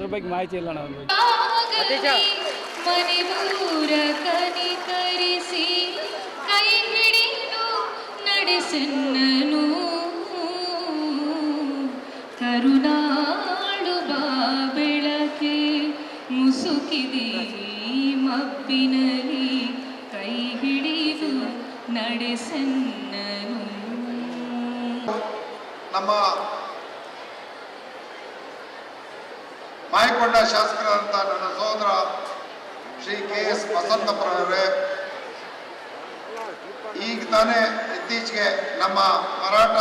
ಅದ್ರ ಬಗ್ಗೆ ಮಾಹಿತಿ ಇಲ್ಲ ಅಣ್ಣ. ಮನೆ ದೂರ ಕನಿಕರಿಸಿ ಕೈ ಹಿಡಿದು ನಡೆಸೆನ್ನನು ಕರುಣಾಳು ಬಾ ಬೆಳಕೆ ಮುಸುಕಿದಿ ಮಬ್ಬಿನಲಿ ಕೈ ಹಿಡಿದು ನಡೆಸೆನ್ನನು. ನಮ್ಮ ಮಾಯಕೊಂಡ ಶಾಸಕರಾದಂಥ ನನ್ನ ಸಹೋದರ ಶ್ರೀ KS ವಸಂತಪ್ಪರವರೇ, ಈಗ ತಾನೇ ಇತ್ತೀಚೆಗೆ ನಮ್ಮ ಮರಾಠ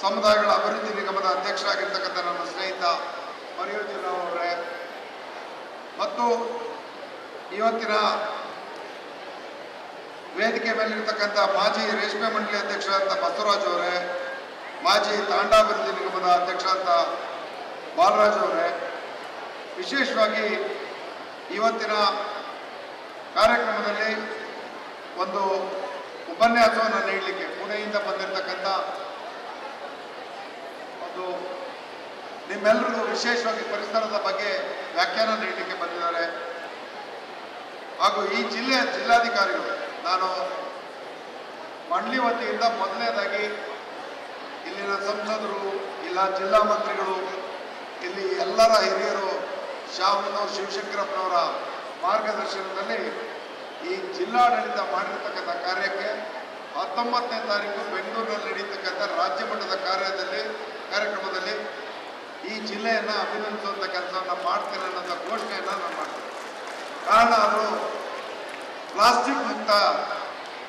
ಸಮುದಾಯಗಳ ಅಭಿವೃದ್ಧಿ ನಿಗಮದ ಅಧ್ಯಕ್ಷರಾಗಿರ್ತಕ್ಕಂಥ ನನ್ನ ಸ್ನೇಹಿತ ಮರಿಯೋಜಿನ್ ಅವರೇ ಮತ್ತು ಇವತ್ತಿನ ವೇದಿಕೆ ಮೇಲಿರ್ತಕ್ಕಂಥ ಮಾಜಿ ರೇಷ್ಮೆ ಮಂಡಳಿ ಅಧ್ಯಕ್ಷರಾದಂಥ ಬಸವರಾಜ್ ಅವರೇ, ಮಾಜಿ ತಾಂಡಾಭಿವೃದ್ಧಿ ನಿಗಮದ ಅಧ್ಯಕ್ಷರಾದಂಥ ಬಾಲರಾಜ್ ಅವರೇ, ವಿಶೇಷವಾಗಿ ಇವತ್ತಿನ ಕಾರ್ಯಕ್ರಮದಲ್ಲಿ ಒಂದು ಉಪನ್ಯಾಸವನ್ನು ನೀಡಲಿಕ್ಕೆ ಪುಣೆಯಿಂದ ಬಂದಿರತಕ್ಕಂಥ ಒಂದು ನಿಮ್ಮೆಲ್ಲರಿಗೂ ವಿಶೇಷವಾಗಿ ಪರಿಸರದ ಬಗ್ಗೆ ವ್ಯಾಖ್ಯಾನ ನೀಡಲಿಕ್ಕೆ ಬಂದಿದ್ದಾರೆ. ಹಾಗೂ ಈ ಜಿಲ್ಲೆಯ ಜಿಲ್ಲಾಧಿಕಾರಿಗಳು, ನಾನು ಮಂಡಳಿ ವತಿಯಿಂದ ಮೊದಲನೇದಾಗಿ ಇಲ್ಲಿನ ಸಂಸದರು, ಇಲ್ಲ ಜಿಲ್ಲಾ ಮಂತ್ರಿಗಳು, ಇಲ್ಲಿ ಎಲ್ಲರ ಹಿರಿಯರು, ಶಾಮನೂರು ಶಿವಶಂಕರಪ್ಪನವರ ಮಾರ್ಗದರ್ಶನದಲ್ಲಿ ಈ ಜಿಲ್ಲಾಡಳಿತ ಮಾಡಿರ್ತಕ್ಕಂಥ ಕಾರ್ಯಕ್ಕೆ 19ನೇ ತಾರೀಕು ಬೆಂಗಳೂರಿನಲ್ಲಿ ನಡೀತಕ್ಕಂಥ ರಾಜ್ಯ ಮಟ್ಟದ ಕಾರ್ಯಕ್ರಮದಲ್ಲಿ ಈ ಜಿಲ್ಲೆಯನ್ನು ಅಭಿನಂದಿಸುವಂಥ ಕೆಲಸವನ್ನು ಮಾಡ್ತೇನೆ ಅನ್ನೋಂಥ ಘೋಷಣೆಯನ್ನು ನಾನು ಮಾಡ್ತೇನೆ. ಕಾರಣ ಅದು ಪ್ಲಾಸ್ಟಿಕ್ ಮುಕ್ತ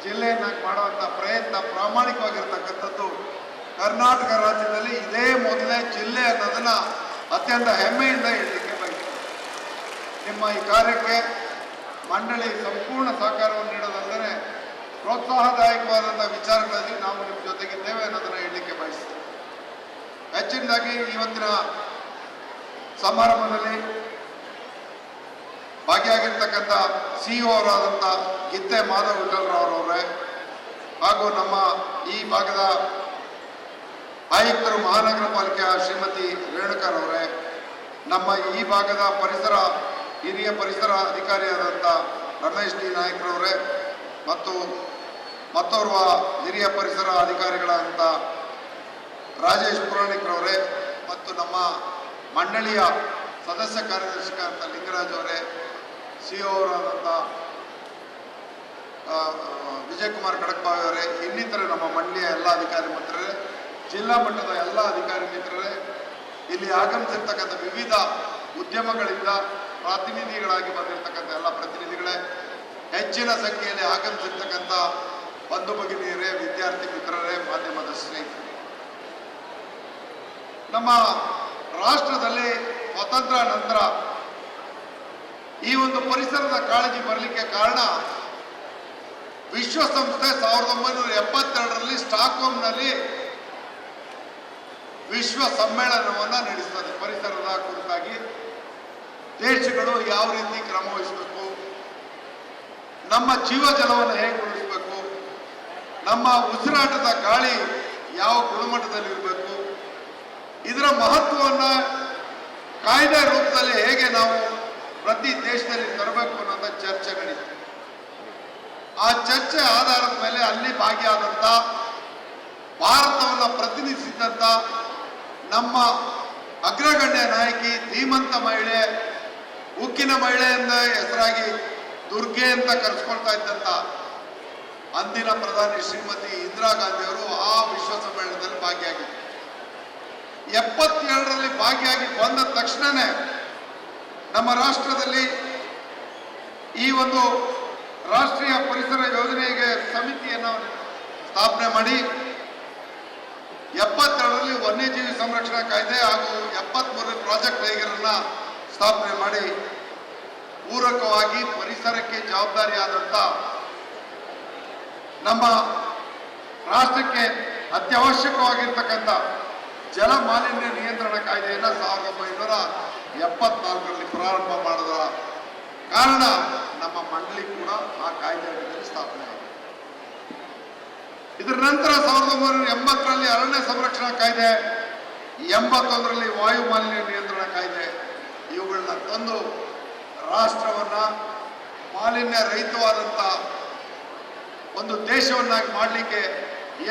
ಜಿಲ್ಲೆಯನ್ನಾಗಿ ಮಾಡುವಂಥ ಪ್ರಯತ್ನ ಪ್ರಾಮಾಣಿಕವಾಗಿರ್ತಕ್ಕಂಥದ್ದು ಕರ್ನಾಟಕ ರಾಜ್ಯದಲ್ಲಿ ಇದೇ ಮೊದಲೇ ಜಿಲ್ಲೆ ಅನ್ನೋದನ್ನು ಅತ್ಯಂತ ಹೆಮ್ಮೆಯಿಂದ ಹೇಳಲಿಕ್ಕೆ ಬಯಸ್ತೇನೆ. ನಿಮ್ಮ ಈ ಕಾರ್ಯಕ್ಕೆ ಮಂಡಳಿ ಸಂಪೂರ್ಣ ಸಹಕಾರವನ್ನು ನೀಡೋದಲ್ಲದೆ ಪ್ರೋತ್ಸಾಹದಾಯಕವಾದಂಥ ವಿಚಾರಗಳಲ್ಲಿ ನಾವು ನಿಮ್ಮ ಜೊತೆಗಿದ್ದೇವೆ ಅನ್ನೋದನ್ನು ಹೇಳಲಿಕ್ಕೆ ಬಯಸ್ತೇವೆ. ಹೆಚ್ಚಿನದಾಗಿ ಇವತ್ತಿನ ಸಮಾರಂಭದಲ್ಲಿ ಭಾಗಿಯಾಗಿರ್ತಕ್ಕಂಥ CEO ಅವರಾದಂಥ ಗಿತ್ತೆ ಮಾಧವ್ ವಿಠಲರಾವ್ರವರೇ, ಹಾಗೂ ನಮ್ಮ ಈ ಭಾಗದ ಆಯುಕ್ತರು ಮಹಾನಗರ ಪಾಲಿಕೆಯ ಶ್ರೀಮತಿ ರೇಣುಕಾರವರೇ, ನಮ್ಮ ಈ ಭಾಗದ ಹಿರಿಯ ಪರಿಸರ ಅಧಿಕಾರಿಯಾದಂಥ ರಮೇಶ್ ಡಿ ನಾಯ್ಕರವರೇ, ಮತ್ತು ಮತ್ತೋರ್ವ ಹಿರಿಯ ಪರಿಸರ ಅಧಿಕಾರಿಗಳಾದಂಥ ರಾಜೇಶ್ ಪುರಾಣಿಕ್ರವರೇ, ಮತ್ತು ನಮ್ಮ ಮಂಡಳಿಯ ಸದಸ್ಯ ಕಾರ್ಯದರ್ಶಿಗಳಾದಂಥ ಲಿಂಗರಾಜ್ ಅವರೇ, CEO ಅವರಾದಂಥ ವಿಜಯಕುಮಾರ್ ಖಡಕ್ಬಾವಿ ಅವರೇ, ಇನ್ನಿತರೆ ನಮ್ಮ ಮಂಡಳಿಯ ಎಲ್ಲ ಅಧಿಕಾರಿ ಮಿತ್ರರೇ, ಜಿಲ್ಲಾ ಮಟ್ಟದ ಎಲ್ಲ ಅಧಿಕಾರಿ ಮಿತ್ರರೇ, ಇಲ್ಲಿ ಆಗಮಿಸಿರ್ತಕ್ಕಂಥ ವಿವಿಧ ಉದ್ಯಮಗಳಿಂದ ಪ್ರಾತಿನಿಧಿಗಳಾಗಿ ಬಂದಿರತಕ್ಕಂಥ ಎಲ್ಲ ಪ್ರತಿನಿಧಿಗಳೇ, ಹೆಚ್ಚಿನ ಸಂಖ್ಯೆಯಲ್ಲಿ ಆಗಮಿಸಿರ್ತಕ್ಕಂಥ ಬಂಧು ಭಗಿನಿಯರೇ, ವಿದ್ಯಾರ್ಥಿ ಮಿತ್ರರೇ, ಮಾಧ್ಯಮದ ಸ್ನೇಹಿತರೆ, ನಮ್ಮ ರಾಷ್ಟ್ರದಲ್ಲಿ ಸ್ವಾತಂತ್ರ್ಯ ನಂತರ ಈ ಒಂದು ಪರಿಸರದ ಕಾಳಜಿ ಬರಲಿಕ್ಕೆ ಕಾರಣ ವಿಶ್ವಸಂಸ್ಥೆ 1972ರಲ್ಲಿ ಸ್ಟಾಕ್ಹೋಮ್ನಲ್ಲಿ ವಿಶ್ವ ಸಮ್ಮೇಳನವನ್ನು ನಡೆಸ್ತದೆ. ಪರಿಸರದ ಕುರಿತಾಗಿ ದೇಶಗಳು ಯಾವ ರೀತಿ ಕ್ರಮ ವಹಿಸಬೇಕು, ನಮ್ಮ ಜೀವಜಲವನ್ನು ಹೇಗೆ ಉಳಿಸಬೇಕು, ನಮ್ಮ ಉಸಿರಾಟದ ಗಾಳಿ ಯಾವ ಗುಣಮಟ್ಟದಲ್ಲಿರಬೇಕು, ಇದರ ಮಹತ್ವವನ್ನು ಕಾಯ್ದೆ ರೂಪದಲ್ಲಿ ಹೇಗೆ ನಾವು ಪ್ರತಿ ದೇಶದಲ್ಲಿ ತರಬೇಕು ಅನ್ನೋಂಥ ಚರ್ಚೆ ನಡೀತದೆ. ಆ ಚರ್ಚೆ ಆಧಾರದ ಮೇಲೆ ಅಲ್ಲಿ ಭಾಗಿಯಾದಂಥ ಭಾರತವನ್ನು ಪ್ರತಿನಿಧಿಸಿದಂಥ ನಮ್ಮ ಅಗ್ರಗಣ್ಯ ನಾಯಕಿ, ಧೀಮಂತ ಮಹಿಳೆ, ಉಕ್ಕಿನ ಮಹಿಳೆ ಎಂದ ಹೆಸರಾಗಿ ದುರ್ಗೆ ಅಂತ ಕರೆಸ್ಕೊಳ್ತಾ ಇದ್ದಂಥ ಅಂದಿನ ಪ್ರಧಾನಿ ಶ್ರೀಮತಿ ಇಂದಿರಾ ಗಾಂಧಿ ಅವರು ಆ ವಿಶ್ವ ಸಮ್ಮೇಳನದಲ್ಲಿ ಭಾಗಿಯಾಗಿದ್ದರು. 72ರಲ್ಲಿ ಭಾಗಿಯಾಗಿ ಬಂದ ತಕ್ಷಣವೇ ನಮ್ಮ ರಾಷ್ಟ್ರದಲ್ಲಿ ಈ ಒಂದು ರಾಷ್ಟ್ರೀಯ ಪರಿಸರ ಯೋಜನೆಗೆ ಸಮಿತಿಯನ್ನು ಸ್ಥಾಪನೆ ಮಾಡಿ 72ರಲ್ಲಿ ವನ್ಯಜೀವಿ ಸಂರಕ್ಷಣಾ ಕಾಯ್ದೆ ಹಾಗೂ 73ರಲ್ಲಿ ಪ್ರಾಜೆಕ್ಟ್ ಟೈಗರನ್ನು ಸ್ಥಾಪನೆ ಮಾಡಿ ಪೂರಕವಾಗಿ ಪರಿಸರಕ್ಕೆ ಜವಾಬ್ದಾರಿಯಾದಂಥ ನಮ್ಮ ರಾಷ್ಟ್ರಕ್ಕೆ ಅತ್ಯವಶ್ಯಕವಾಗಿರ್ತಕ್ಕಂಥ ಜಲ ಮಾಲಿನ್ಯ ನಿಯಂತ್ರಣ ಕಾಯ್ದೆಯನ್ನು 1974ರಲ್ಲಿ ಪ್ರಾರಂಭ ಮಾಡಿದ ಕಾರಣ ನಮ್ಮ ಮಂಡಳಿ ಕೂಡ ಆ ಕಾಯ್ದೆ ಅಡಿಯಲ್ಲಿ ಸ್ಥಾಪನೆ ಆಗಿದೆ. ಇದರ ನಂತರ 1980ರಲ್ಲಿ ಅರಣ್ಯ ಸಂರಕ್ಷಣಾ ಕಾಯ್ದೆ, 81ರಲ್ಲಿ ವಾಯು ಮಾಲಿನ್ಯ ನಿಯಂತ್ರಣ ಕಾಯ್ದೆ, ಇವುಗಳನ್ನ ತಂದು ರಾಷ್ಟ್ರವನ್ನ ಮಾಲಿನ್ಯ ರಹಿತವಾದಂಥ ಒಂದು ದೇಶವನ್ನಾಗಿ ಮಾಡಲಿಕ್ಕೆ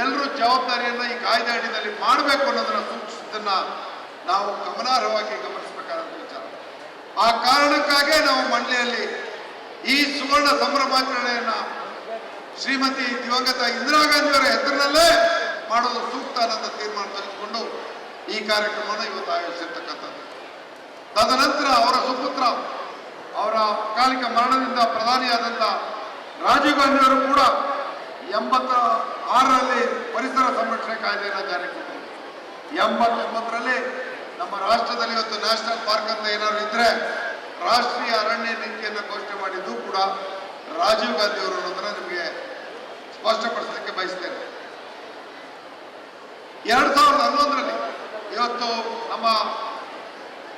ಎಲ್ಲರೂ ಜವಾಬ್ದಾರಿಯನ್ನು ಈ ಕಾಯ್ದೆ ಅಡಿಯಲ್ಲಿ ಮಾಡಬೇಕು ಅನ್ನೋದನ್ನ ಸೂಚಿಸಿದ್ದನ್ನ ನಾವು ಗಮನಾರ್ಹವಾಗಿ ಗಮನಿಸಬೇಕಾದ ವಿಚಾರ. ಆ ಕಾರಣಕ್ಕಾಗೇ ನಾವು ಮಂಡ್ಲಿಯಲ್ಲಿ ಈ ಸುವರ್ಣ ಸಂಭ್ರಮಾಚರಣೆಯನ್ನ ಶ್ರೀಮತಿ ದಿವಂಗತ ಇಂದಿರಾ ಗಾಂಧಿಯವರ ಹೆಸರಿನಲ್ಲೇ ಮಾಡೋದು ಸೂಕ್ತ ಅನ್ನೋದ ತೀರ್ಮಾನ ತೆಗೆದುಕೊಂಡು ಈ ಕಾರ್ಯಕ್ರಮವನ್ನು ಇವತ್ತು ಆಯೋಜಿಸಿರ್ತಕ್ಕಂಥದ್ದು. ತದನಂತರ ಅವರ ಸುಪುತ್ರ ಅವರ ಅಕಾಲಿಕ ಮರಣದಿಂದ ಪ್ರಧಾನಿಯಾದಂಥ ರಾಜೀವ್ ಗಾಂಧಿಯವರು ಕೂಡ 86ರಲ್ಲಿ ಪರಿಸರ ಸಂರಕ್ಷಣೆ ಕಾಯ್ದೆಯನ್ನು ಜಾರಿಗೆ ಕೊಟ್ಟರು. 89ರಲ್ಲಿ ನಮ್ಮ ರಾಷ್ಟ್ರದಲ್ಲಿ ಇವತ್ತು ನ್ಯಾಷನಲ್ ಪಾರ್ಕ್ ಅಂತ ಏನಾದ್ರು ಇದ್ರೆ ರಾಷ್ಟ್ರೀಯ ಅರಣ್ಯ ನೀತಿಯನ್ನು ಘೋಷಣೆ ಮಾಡಿದ್ದು ಕೂಡ ರಾಜೀವ್ ಗಾಂಧಿ ಅವರು ಅನ್ನೋದನ್ನ ನಿಮಗೆ ಸ್ಪಷ್ಟಪಡಿಸಲಿಕ್ಕೆ ಬಯಸ್ತೇನೆ. 2011ರಲ್ಲಿ ಇವತ್ತು ನಮ್ಮ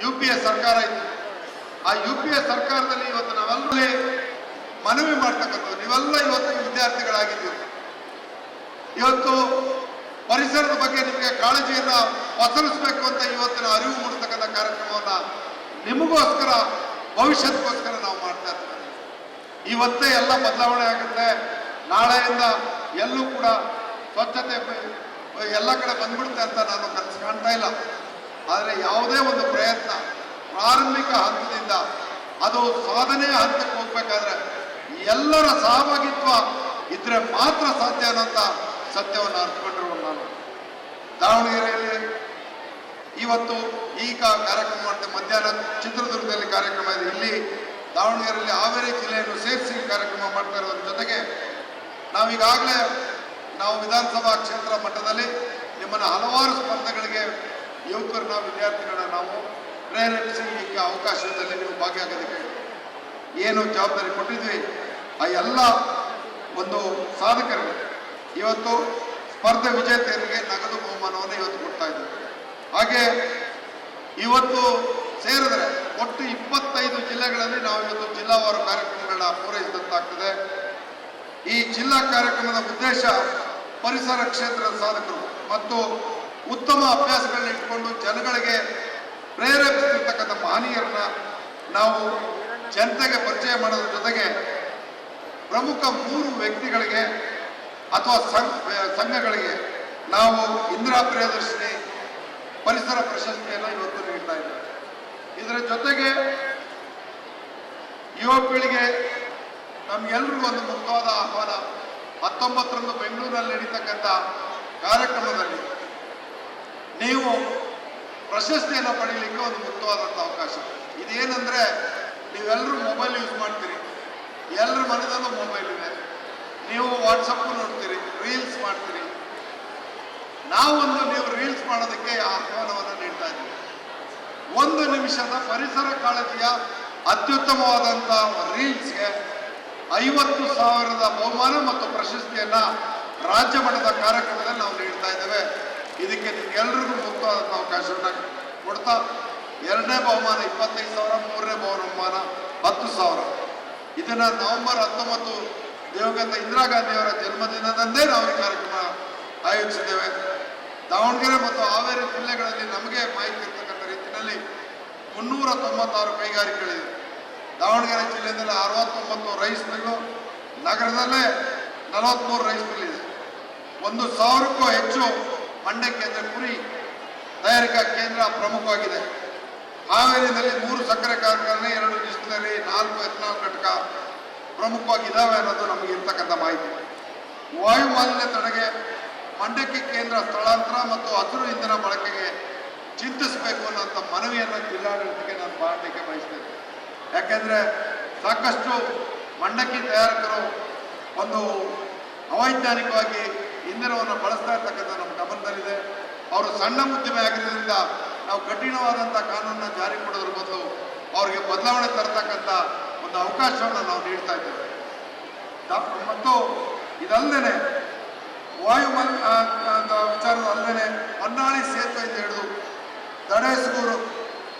UPA ಸರ್ಕಾರ ಇತ್ತು. ಆ UPA ಸರ್ಕಾರದಲ್ಲಿ ಇವತ್ತು ನಾವೆಲ್ಲೇ ಮನವಿ ಮಾಡ್ತಕ್ಕಂಥದ್ದು, ನೀವೆಲ್ಲ ಇವತ್ತು ವಿದ್ಯಾರ್ಥಿಗಳಾಗಿದ್ದೀವಿ. ಇವತ್ತು ಪರಿಸರದ ಬಗ್ಗೆ ನಿಮಗೆ ಕಾಳಜಿಯನ್ನ ಪಸರಿಸಬೇಕು ಅಂತ ಇವತ್ತಿನ ಅರಿವು ಮೂಡತಕ್ಕಂಥ ಕಾರ್ಯಕ್ರಮವನ್ನ ನಿಮಗೋಸ್ಕರ ಭವಿಷ್ಯಕ್ಕೋಸ್ಕರ ನಾವು ಮಾಡ್ತಾ ಇರ್ತೀವಿ. ಇವತ್ತೇ ಎಲ್ಲ ಬದಲಾವಣೆ ಆಗುತ್ತೆ. ನಾಳೆಯಿಂದ ಎಲ್ಲೂ ಕೂಡ ಸ್ವಚ್ಛತೆ ಎಲ್ಲ ಕಡೆ ಬಂದ್ಬಿಡುತ್ತೆ ಅಂತ ನಾನು ಕನಸು ಕಾಣ್ತಾ ಇಲ್ಲ. ಆದರೆ ಯಾವುದೇ ಒಂದು ಪ್ರಯತ್ನ ಪ್ರಾರಂಭಿಕ ಹಂತದಿಂದ ಅದು ಸಾಧನೆಯ ಹಂತಕ್ಕೆ ಹೋಗ್ಬೇಕಾದ್ರೆ ಎಲ್ಲರ ಸಹಭಾಗಿತ್ವ ಇದ್ರೆ ಮಾತ್ರ ಸಾಧ್ಯ ಅನ್ನೋಂಥ ಸತ್ಯವನ್ನು ಅರ್ಥಕೊಂಡಿರುವ ನಾನು ದಾವಣಗೆರೆಯಲ್ಲಿ ಇವತ್ತು ಈಗ ಕಾರ್ಯಕ್ರಮ ಮಾಡ್ತೇವೆ. ಮಧ್ಯಾಹ್ನ ಚಿತ್ರದುರ್ಗದಲ್ಲಿ ಕಾರ್ಯಕ್ರಮ ಇದೆ. ಇಲ್ಲಿ ದಾವಣಗೆರೆಯಲ್ಲಿ ಹಾವೇರಿ ಜಿಲ್ಲೆಯನ್ನು ಸೇರಿಸಿ ಕಾರ್ಯಕ್ರಮ ಮಾಡ್ತಾ ಇರೋದ್ರ ಜೊತೆಗೆ ನಾವೀಗಾಗಲೇ ನಾವು ವಿಧಾನಸಭಾ ಕ್ಷೇತ್ರ ಮಟ್ಟದಲ್ಲಿ ನಿಮ್ಮನ್ನು ಹಲವಾರು ಸ್ಪರ್ಧೆಗಳಿಗೆ ಯುವಕರನ್ನ ವಿದ್ಯಾರ್ಥಿಗಳನ್ನ ನಾವು ಪ್ರೇರೇಪಿಸಿ ಈಗ ಅವಕಾಶದಲ್ಲಿ ನೀವು ಭಾಗಿಯಾಗೋದಕ್ಕೆ ಏನು ಜವಾಬ್ದಾರಿ ಕೊಟ್ಟಿದ್ವಿ ಆ ಎಲ್ಲ ಒಂದು ಸಾಧಕರಿಗೆ ಇವತ್ತು ಸ್ಪರ್ಧೆ ವಿಜೇತರಿಗೆ ನಗದು ಬಹುಮಾನವನ್ನು ಇವತ್ತು ಕೊಡ್ತಾ ಇದ್ದೀವಿ. ಹಾಗೆ ಇವತ್ತು ಸೇರಿದ್ರೆ ಒಟ್ಟು 25 ಜಿಲ್ಲೆಗಳಲ್ಲಿ ನಾವು ಇವತ್ತು ಜಿಲ್ಲಾವಾರು ಕಾರ್ಯಕ್ರಮಗಳನ್ನ ಪೂರೈಸಿದಂತಾಗ್ತದೆ. ಈ ಜಿಲ್ಲಾ ಕಾರ್ಯಕ್ರಮದ ಉದ್ದೇಶ ಪರಿಸರ ಕ್ಷೇತ್ರದ ಸಾಧಕರು ಮತ್ತು ಉತ್ತಮ ಅಭ್ಯಾಸಗಳನ್ನ ಇಟ್ಕೊಂಡು ಜನಗಳಿಗೆ ಪ್ರೇರೇಪಿಸಿರ್ತಕ್ಕಂಥ ಮಹನೀಯರನ್ನ ನಾವು ಜನತೆಗೆ ಪರಿಚಯ ಮಾಡೋದ್ರ ಜೊತೆಗೆ ಪ್ರಮುಖ 3 ವ್ಯಕ್ತಿಗಳಿಗೆ ಅಥವಾ ಸಂಘಗಳಿಗೆ ನಾವು ಇಂದಿರಾ ಪ್ರಿಯದರ್ಶಿನಿ ಪರಿಸರ ಪ್ರಶಸ್ತಿಯನ್ನು ಇವತ್ತು ನೀಡ್ತಾ ಇದ್ದೇವೆ. ಇದರ ಜೊತೆಗೆ ಯುವ ಪೀಳಿಗೆ ನಮ್ಗೆಲ್ರಿಗೂ ಒಂದು ಮುಖ್ಯವಾದ ಆಹ್ವಾನ. 19ರಂದು ಬೆಂಗಳೂರಿನಲ್ಲಿ ನಡೀತಕ್ಕಂಥ ಕಾರ್ಯಕ್ರಮದಲ್ಲಿ ನೀವು ಪ್ರಶಸ್ತಿಯನ್ನು ಪಡೀಲಿಕ್ಕೆ ಒಂದು ಮುಕ್ತವಾದಂಥ ಅವಕಾಶ. ಇದೇನಂದ್ರೆ ನೀವೆಲ್ಲರೂ ಮೊಬೈಲ್ ಯೂಸ್ ಮಾಡ್ತೀರಿ, ಎಲ್ಲರ ಮನೆಯಲ್ಲೂ ಮೊಬೈಲ್ ಇದೆ, ನೀವು ವಾಟ್ಸಪ್ ನೋಡ್ತೀರಿ, ರೀಲ್ಸ್ ಮಾಡ್ತೀರಿ. ನೀವು ರೀಲ್ಸ್ ಮಾಡೋದಕ್ಕೆ ಆಹ್ವಾನವನ್ನು ನೀಡ್ತಾ ಇದ್ದೀವಿ. 1 ನಿಮಿಷದ ಪರಿಸರ ಕಾಳಜಿಯ ಅತ್ಯುತ್ತಮವಾದಂಥ ರೀಲ್ಸ್ಗೆ 50,000 ಬಹುಮಾನ ಮತ್ತು ಪ್ರಶಸ್ತಿಯನ್ನ ರಾಜ್ಯ ಮಟ್ಟದ ಕಾರ್ಯಕ್ರಮದಲ್ಲಿ ನಾವು ನೀಡ್ತಾ ಇದ್ದೇವೆ. ಇದಕ್ಕೆ ನಿಮ್ಗೆಲ್ರಿಗೂ ಮುಕ್ತವಾದಂಥ ಅವಕಾಶವನ್ನು ಕೊಡ್ತಾ 2ನೇ ಬಹುಮಾನ 25,000, 3ನೇ ಬಹುಮಾನ 10,000. ಇದನ್ನ ನವೆಂಬರ್ 19 ದಿವಂಗತ ಇಂದಿರಾ ಗಾಂಧಿಯವರ ಜನ್ಮದಿನದಂದೇ ನಾವು ಈ ಕಾರ್ಯಕ್ರಮ ಆಯೋಜಿಸಿದ್ದೇವೆ. ದಾವಣಗೆರೆ ಮತ್ತು ಹಾವೇರಿ ಜಿಲ್ಲೆಗಳಲ್ಲಿ ನಮಗೆ ಮಾಹಿತಿ ಇರ್ತಕ್ಕಂಥ ರೀತಿಯಲ್ಲಿ 396 ಕೈಗಾರಿಕೆಗಳಿವೆ. ದಾವಣಗೆರೆ ಜಿಲ್ಲೆಯಲ್ಲಿ 69 ರೈಸ್ ಮಿಲ್ಲು, ನಗರದಲ್ಲೇ 43 ರೈಸ್ ಮಿಲ್ ಇದೆ. 1,000ಕ್ಕೂ ಹೆಚ್ಚು ಮಂಡ್ಯ ಕೇಂದ್ರ ಕುರಿ ತಯಾರಿಕಾ ಕೇಂದ್ರ ಪ್ರಮುಖವಾಗಿದೆ. ಹಾವೇರಿನಲ್ಲಿ 3 ಸಕ್ಕರೆ ಕಾರ್ಖಾನೆ, 2 ಡಿಸ್ಟಿಲರಿ, 4 ಎಥನಾಲ್ ಘಟಕ ಪ್ರಮುಖವಾಗಿದ್ದಾವೆ ಅನ್ನೋದು ನಮಗೆ ಇರ್ತಕ್ಕಂಥ ಮಾಹಿತಿ. ವಾಯು ಮಾಲಿನ್ಯ ತಡೆಗೆ ಮಂಡ್ಯಕ್ಕೆ ಕೇಂದ್ರ ಸ್ಥಳಾಂತರ ಮತ್ತು ಹಸಿರು ಇಂಧನ ಬಳಕೆಗೆ ಚಿಂತಿಸಬೇಕು ಅನ್ನೋಂಥ ಮನವಿಯನ್ನು ಜಿಲ್ಲಾಡಳಿತಕ್ಕೆ ನಾನು ಮಾಡಲಿಕ್ಕೆ ಬಯಸ್ತೇನೆ. ಯಾಕೆಂದರೆ ಸಾಕಷ್ಟು ಮಂಡಕ್ಕಿ ತಯಾರಕರು ಒಂದು ಅವೈಜ್ಞಾನಿಕವಾಗಿ ಇಂಧನವನ್ನು ಬಳಸ್ತಾ ಇರ್ತಕ್ಕಂಥ ನಮ್ಮ ಗಮನದಲ್ಲಿದೆ. ಅವರು ಸಣ್ಣ ಉದ್ಯಮ ಆಗಿರೋದ್ರಿಂದ ನಾವು ಕಠಿಣವಾದಂಥ ಕಾನೂನನ್ನ ಜಾರಿ ಮಾಡೋದ್ರ ಬದಲು ಅವರಿಗೆ ಬದಲಾವಣೆ ತರತಕ್ಕಂಥ ಒಂದು ಅವಕಾಶವನ್ನು ನಾವು ನೀಡ್ತಾ ಇದ್ದೇವೆ. ಮತ್ತು ಇದಲ್ಲದೆ ವಾಯು ವಿಚಾರದ ಅಲ್ಲದೆ ಹೊನ್ನಾಳಿ ಸೇತುವೆಯಿಂದ ಹಿಡಿದು ದಡೇಸೂರು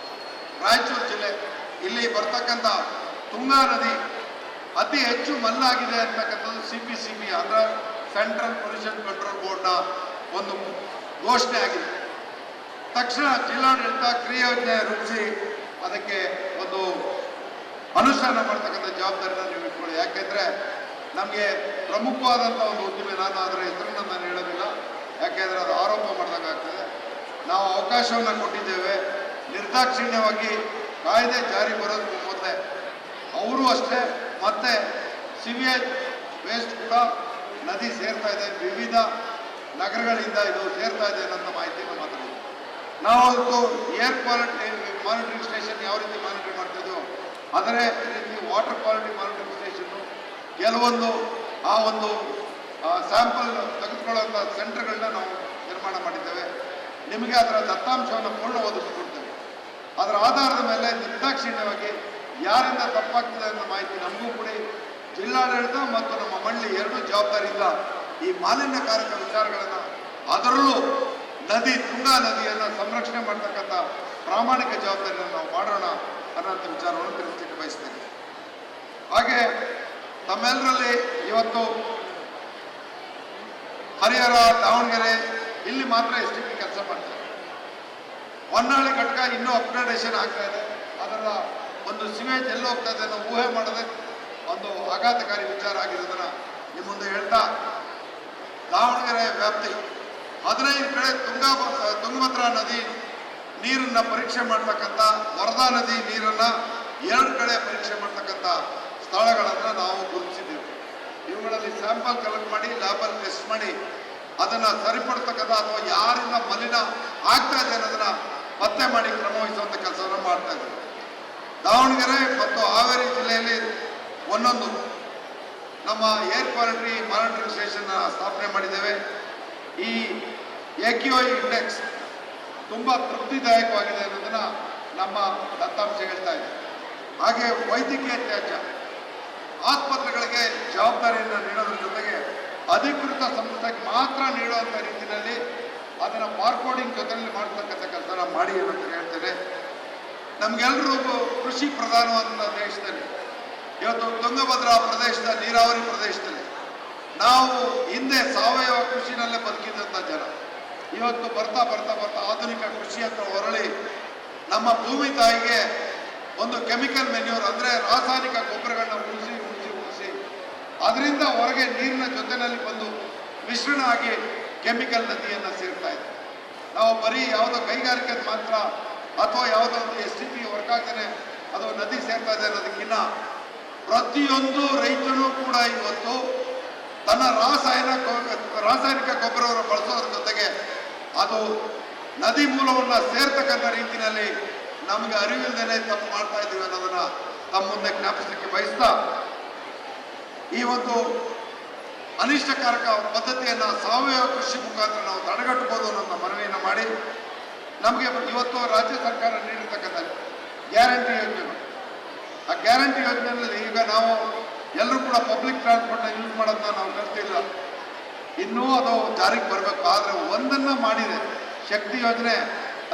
ರಾಯಚೂರು ಜಿಲ್ಲೆ ಇಲ್ಲಿ ಬರ್ತಕ್ಕಂಥ ತುಂಗಾ ನದಿ ಅತಿ ಹೆಚ್ಚು ಮಲ್ಲಾಗಿದೆ ಅಂತಕ್ಕಂಥದ್ದು CPCB ಅಂದ್ರೆ ಸೆಂಟ್ರಲ್ ಪೊಲ್ಯೂಷನ್ ಕಂಟ್ರೋಲ್ ಬೋರ್ಡ್ನ ಒಂದು ಘೋಷಣೆ ಆಗಿದೆ. ತಕ್ಷಣ ಜಿಲ್ಲಾಡಳಿತ ಕ್ರಿಯಾಯೋಜನೆ ರೂಪಿಸಿ ಅದಕ್ಕೆ ಒಂದು ಅನುಷ್ಠಾನ ಮಾಡ್ತಕ್ಕಂಥ ಜವಾಬ್ದಾರಿನ ನೀವು ಇಟ್ಕೊಳ್ಳಿ. ಯಾಕೆಂದರೆ ನಮಗೆ ಪ್ರಮುಖವಾದಂಥ ಒಂದು ಉದ್ದಿಮೆ, ನಾನು ಅದರ ಹೆಸರನ್ನು ನಾನು ಹೇಳೋದಿಲ್ಲ, ಯಾಕೆಂದರೆ ಅದು ಆರೋಪ ಮಾಡಿದಂಗಾಗ್ತದೆ. ನಾವು ಅವಕಾಶವನ್ನು ಕೊಟ್ಟಿದ್ದೇವೆ, ನಿರ್ದಾಕ್ಷಿಣ್ಯವಾಗಿ ಕಾಯ್ದೆ ಜಾರಿ ಬರೋದಕ್ಕೂ ಮೊದಲೇ ಅವರು ಅಷ್ಟೇ, ಮತ್ತೆ ಸಿವಿಯೇಜ್ ವೇಸ್ಟ್ ಕೂಡ ನದಿ ಸೇರ್ತಾ ಇದೆ, ವಿವಿಧ ನಗರಗಳಿಂದ ಇದು ಸೇರ್ತಾ ಇದೆ ಅನ್ನೋ ಮಾಹಿತಿಯನ್ನು ಮಾತಾಡಿದ್ವಿ. ನಾವು ಅದಕ್ಕೂ ಏರ್ ಕ್ವಾಲಿಟಿ ಮಾನಿಟರಿಂಗ್ ಸ್ಟೇಷನ್ ಯಾವ ರೀತಿ ಮಾನಿಟರ್ ಮಾಡ್ತಿದ್ವೋ ಅದರ ರೀತಿ ವಾಟರ್ ಕ್ವಾಲಿಟಿ ಮಾನಿಟರಿಂಗ್ ಸ್ಟೇಷನ್ನು ಕೆಲವೊಂದು ಆ ಒಂದು ಸ್ಯಾಂಪಲ್ ತೆಗೆದುಕೊಳ್ಳುವಂಥ ಸೆಂಟರ್ಗಳನ್ನ ನಾವು ನಿರ್ಮಾಣ ಮಾಡಿದ್ದೇವೆ. ನಿಮಗೆ ಅದರ ದತ್ತಾಂಶವನ್ನು ಪೂರ್ಣ ಒದಗಿಸಿಕೊಡ್ತೇವೆ. ಅದರ ಆಧಾರದ ಮೇಲೆ ನಿರ್ದಾಕ್ಷಿಣ್ಯವಾಗಿ ಯಾರಿಂದ ತಪ್ಪಾಗ್ತದೆ ಅನ್ನೋ ಮಾಹಿತಿ ನಮಗೂ ಕೊಡಿ. ಜಿಲ್ಲಾಡಳಿತ ಮತ್ತು ನಮ್ಮ ಮಂಡಳಿ ಎರಡೂ ಜವಾಬ್ದಾರಿಯಿಂದ ಈ ಮಾಲಿನ್ಯಕಾರಕ ವಿಚಾರಗಳನ್ನು, ಅದರಲ್ಲೂ ನದಿ ತುಂಗಾ ನದಿಯನ್ನು ಸಂರಕ್ಷಣೆ ಮಾಡ್ತಕ್ಕಂಥ ಪ್ರಾಮಾಣಿಕ ಜವಾಬ್ದಾರಿಯನ್ನು ನಾವು ಮಾಡೋಣ ಅನ್ನೋಂಥ ವಿಚಾರವನ್ನು ತಿಳಿಸಲಿಕ್ಕೆ ಬಯಸ್ತೇನೆ. ಹಾಗೆ ತಮ್ಮೆಲ್ಲರಲ್ಲಿ ಇವತ್ತು ಹರಿಹರ, ದಾವಣಗೆರೆ ಇಲ್ಲಿ ಮಾತ್ರ STP ಕೆಲಸ ಮಾಡ್ತಾರೆ. ಹೊನ್ನಾಳಿ ಘಟಕ ಇನ್ನೂ ಅಪ್ಗ್ರೇಡೇಷನ್ ಆಗ್ತಾ ಇದೆ. ಅದರ ಒಂದು ಸಿವೇಜ್ ಎಲ್ಲಿ ಹೋಗ್ತಾ ಇದೆ ಅನ್ನೋ ಊಹೆ ಮಾಡದೆ ಒಂದು ಆಘಾತಕಾರಿ ವಿಚಾರ ಆಗಿರೋದನ್ನ ನಿಮ್ಮ ಮುಂದೆ ಹೇಳ್ತಾ, ದಾವಣಗೆರೆ ವ್ಯಾಪ್ತಿ 15 ಕಡೆ ತುಂಗಭದ್ರಾ ನದಿ ನೀರನ್ನು ಪರೀಕ್ಷೆ ಮಾಡ್ತಕ್ಕಂಥ, ವರದಾ ನದಿ ನೀರನ್ನು 2 ಕಡೆ ಪರೀಕ್ಷೆ ಮಾಡ್ತಕ್ಕಂಥ ಸ್ಥಳಗಳನ್ನು ನಾವು ಗುರುತಿಸಿದ್ದೇವೆ. ಇವುಗಳಲ್ಲಿ ಸ್ಯಾಂಪಲ್ ಕಲೆಕ್ಟ್ ಮಾಡಿ ಲ್ಯಾಬಲ್ಲಿ ಟೆಸ್ಟ್ ಮಾಡಿ ಅದನ್ನು ಸರಿಪಡಿಸ್ತಕ್ಕಂಥ ಅಥವಾ ಯಾರಿಂದ ಮಲಿನ ಆಗ್ತಾ ಇದೆ ಅನ್ನೋದನ್ನ ಪತ್ತೆ ಮಾಡಿ ಕ್ರಮ ವಹಿಸುವಂಥ ಕೆಲಸವನ್ನು ಮಾಡ್ತಾ ಇದ್ದೇವೆ. ದಾವಣಗೆರೆ ಮತ್ತು ಹಾವೇರಿ ಜಿಲ್ಲೆಯಲ್ಲಿ ಒಂದೊಂದು ನಮ್ಮ ಏರ್ ಕ್ವಾಲಿಟಿ ಮಾನಿಟರಿಂಗ್ ಸ್ಟೇಷನ್ ಸ್ಥಾಪನೆ ಮಾಡಿದ್ದೇವೆ. ಈ AQI ಇಂಡೆಕ್ಸ್ ತುಂಬ ತೃಪ್ತಿದಾಯಕವಾಗಿದೆ ಅನ್ನೋದನ್ನ ನಮ್ಮ ದತ್ತಾಂಶ ಹೇಳ್ತಾ ಇದೆ. ಹಾಗೆ ವೈದ್ಯಕೀಯ ತ್ಯಾಜ್ಯ ಆಸ್ಪತ್ರೆಗಳಿಗೆ ಜವಾಬ್ದಾರಿಯನ್ನು ನೀಡೋದ್ರ ಜೊತೆಗೆ ಅಧಿಕೃತ ಸಂಸ್ಥೆಗೆ ಮಾತ್ರ ನೀಡುವಂಥ ರೀತಿಯಲ್ಲಿ ಅದನ್ನು ಬಾರ್ಕೋಡಿಂಗ್ ಜೊತೆಯಲ್ಲಿ ಮಾಡತಕ್ಕಂಥ ಕೆಲಸ ಮಾಡಿ ಅಂತ ಹೇಳ್ತೇನೆ. ನಮಗೆಲ್ಲರಿಗೂ ಕೃಷಿ ಪ್ರಧಾನವಾದ ದೇಶದಲ್ಲಿ ಇವತ್ತು ತುಂಗಭದ್ರಾ ಪ್ರದೇಶದ ನೀರಾವರಿ ಪ್ರದೇಶದಲ್ಲಿ ನಾವು ಹಿಂದೆ ಸಾವಯವ ಕೃಷಿನಲ್ಲೇ ಬದುಕಿದಂಥ ಜನ ಇವತ್ತು ಬರ್ತಾ ಬರ್ತಾ ಬರ್ತಾ ಆಧುನಿಕ ಕೃಷಿ ಅಂತ ಹೊರಳಿ ನಮ್ಮ ಭೂಮಿ ತಾಯಿಗೆ ಒಂದು ಕೆಮಿಕಲ್ ಮೆನ್ಯೂರ್ ಅಂದರೆ ರಾಸಾಯನಿಕ ಗೊಬ್ಬರಗಳನ್ನ ಉಳಿಸಿ ಅದರಿಂದ ಹೊರಗೆ ನೀರಿನ ಜೊತೆಯಲ್ಲಿ ಬಂದು ಮಿಶ್ರಣ ಆಗಿ ಕೆಮಿಕಲ್ ನದಿಯನ್ನು ಸೇರ್ತಾ ಇದೆ. ನಾವು ಬರೀ ಯಾವುದೋ ಕೈಗಾರಿಕೆ ಮಾತ್ರ ಅಥವಾ ಯಾವುದೋ ಒಂದು STP ವರ್ಕ್ ಆಗ್ತಾನೆ ಅದು ನದಿ ಸೇರ್ತಾ ಇದೆ ಅನ್ನೋದಕ್ಕಿಂತ ಪ್ರತಿಯೊಂದು ರೈತನೂ ಕೂಡ ಇವತ್ತು ತನ್ನ ರಾಸಾಯನಿಕ ಗೊಬ್ಬರವನ್ನು ಬಳಸೋದ್ರ ಜೊತೆಗೆ ಅದು ನದಿ ಮೂಲವನ್ನು ಸೇರ್ತಕ್ಕಂಥ ರೀತಿಯಲ್ಲಿ ನಮಗೆ ಅರಿವಿಲ್ಲದೇನೆ ತಪ್ಪು ಮಾಡ್ತಾ ಇದ್ದೀವಿ ಅನ್ನೋದನ್ನ ತಮ್ಮ ಮುಂದೆ ಜ್ಞಾಪಿಸಲಿಕ್ಕೆ ಬಯಸ್ತಾ, ಈ ಒಂದು ಅನಿಷ್ಟಕಾರಕ ಪದ್ಧತಿಯನ್ನು ಸಾವಯವ ಕೃಷಿ ಮುಖಾಂತರ ನಾವು ತಡೆಗಟ್ಟಬಹುದು ಅನ್ನೋ ಮನವಿಯನ್ನು ಮಾಡಿ, ನಮಗೆ ಇವತ್ತು ರಾಜ್ಯ ಸರ್ಕಾರ ನೀಡಿರ್ತಕ್ಕಂಥ ಗ್ಯಾರಂಟಿ ಯೋಜನೆ, ಆ ಗ್ಯಾರಂಟಿ ಯೋಜನೆಯಲ್ಲಿ ಈಗ ನಾವು ಎಲ್ಲರೂ ಕೂಡ ಪಬ್ಲಿಕ್ ಟ್ರಾನ್ಸ್ಪೋರ್ಟ್ನ ಯೂಸ್ ಮಾಡೋದನ್ನ ನಾವು ಕಲ್ತಿಲ್ಲ, ಇನ್ನೂ ಅದು ಜಾರಿಗೆ ಬರಬೇಕು. ಆದರೆ ಒಂದನ್ನು ಮಾಡಿದೆ, ಶಕ್ತಿ ಯೋಜನೆ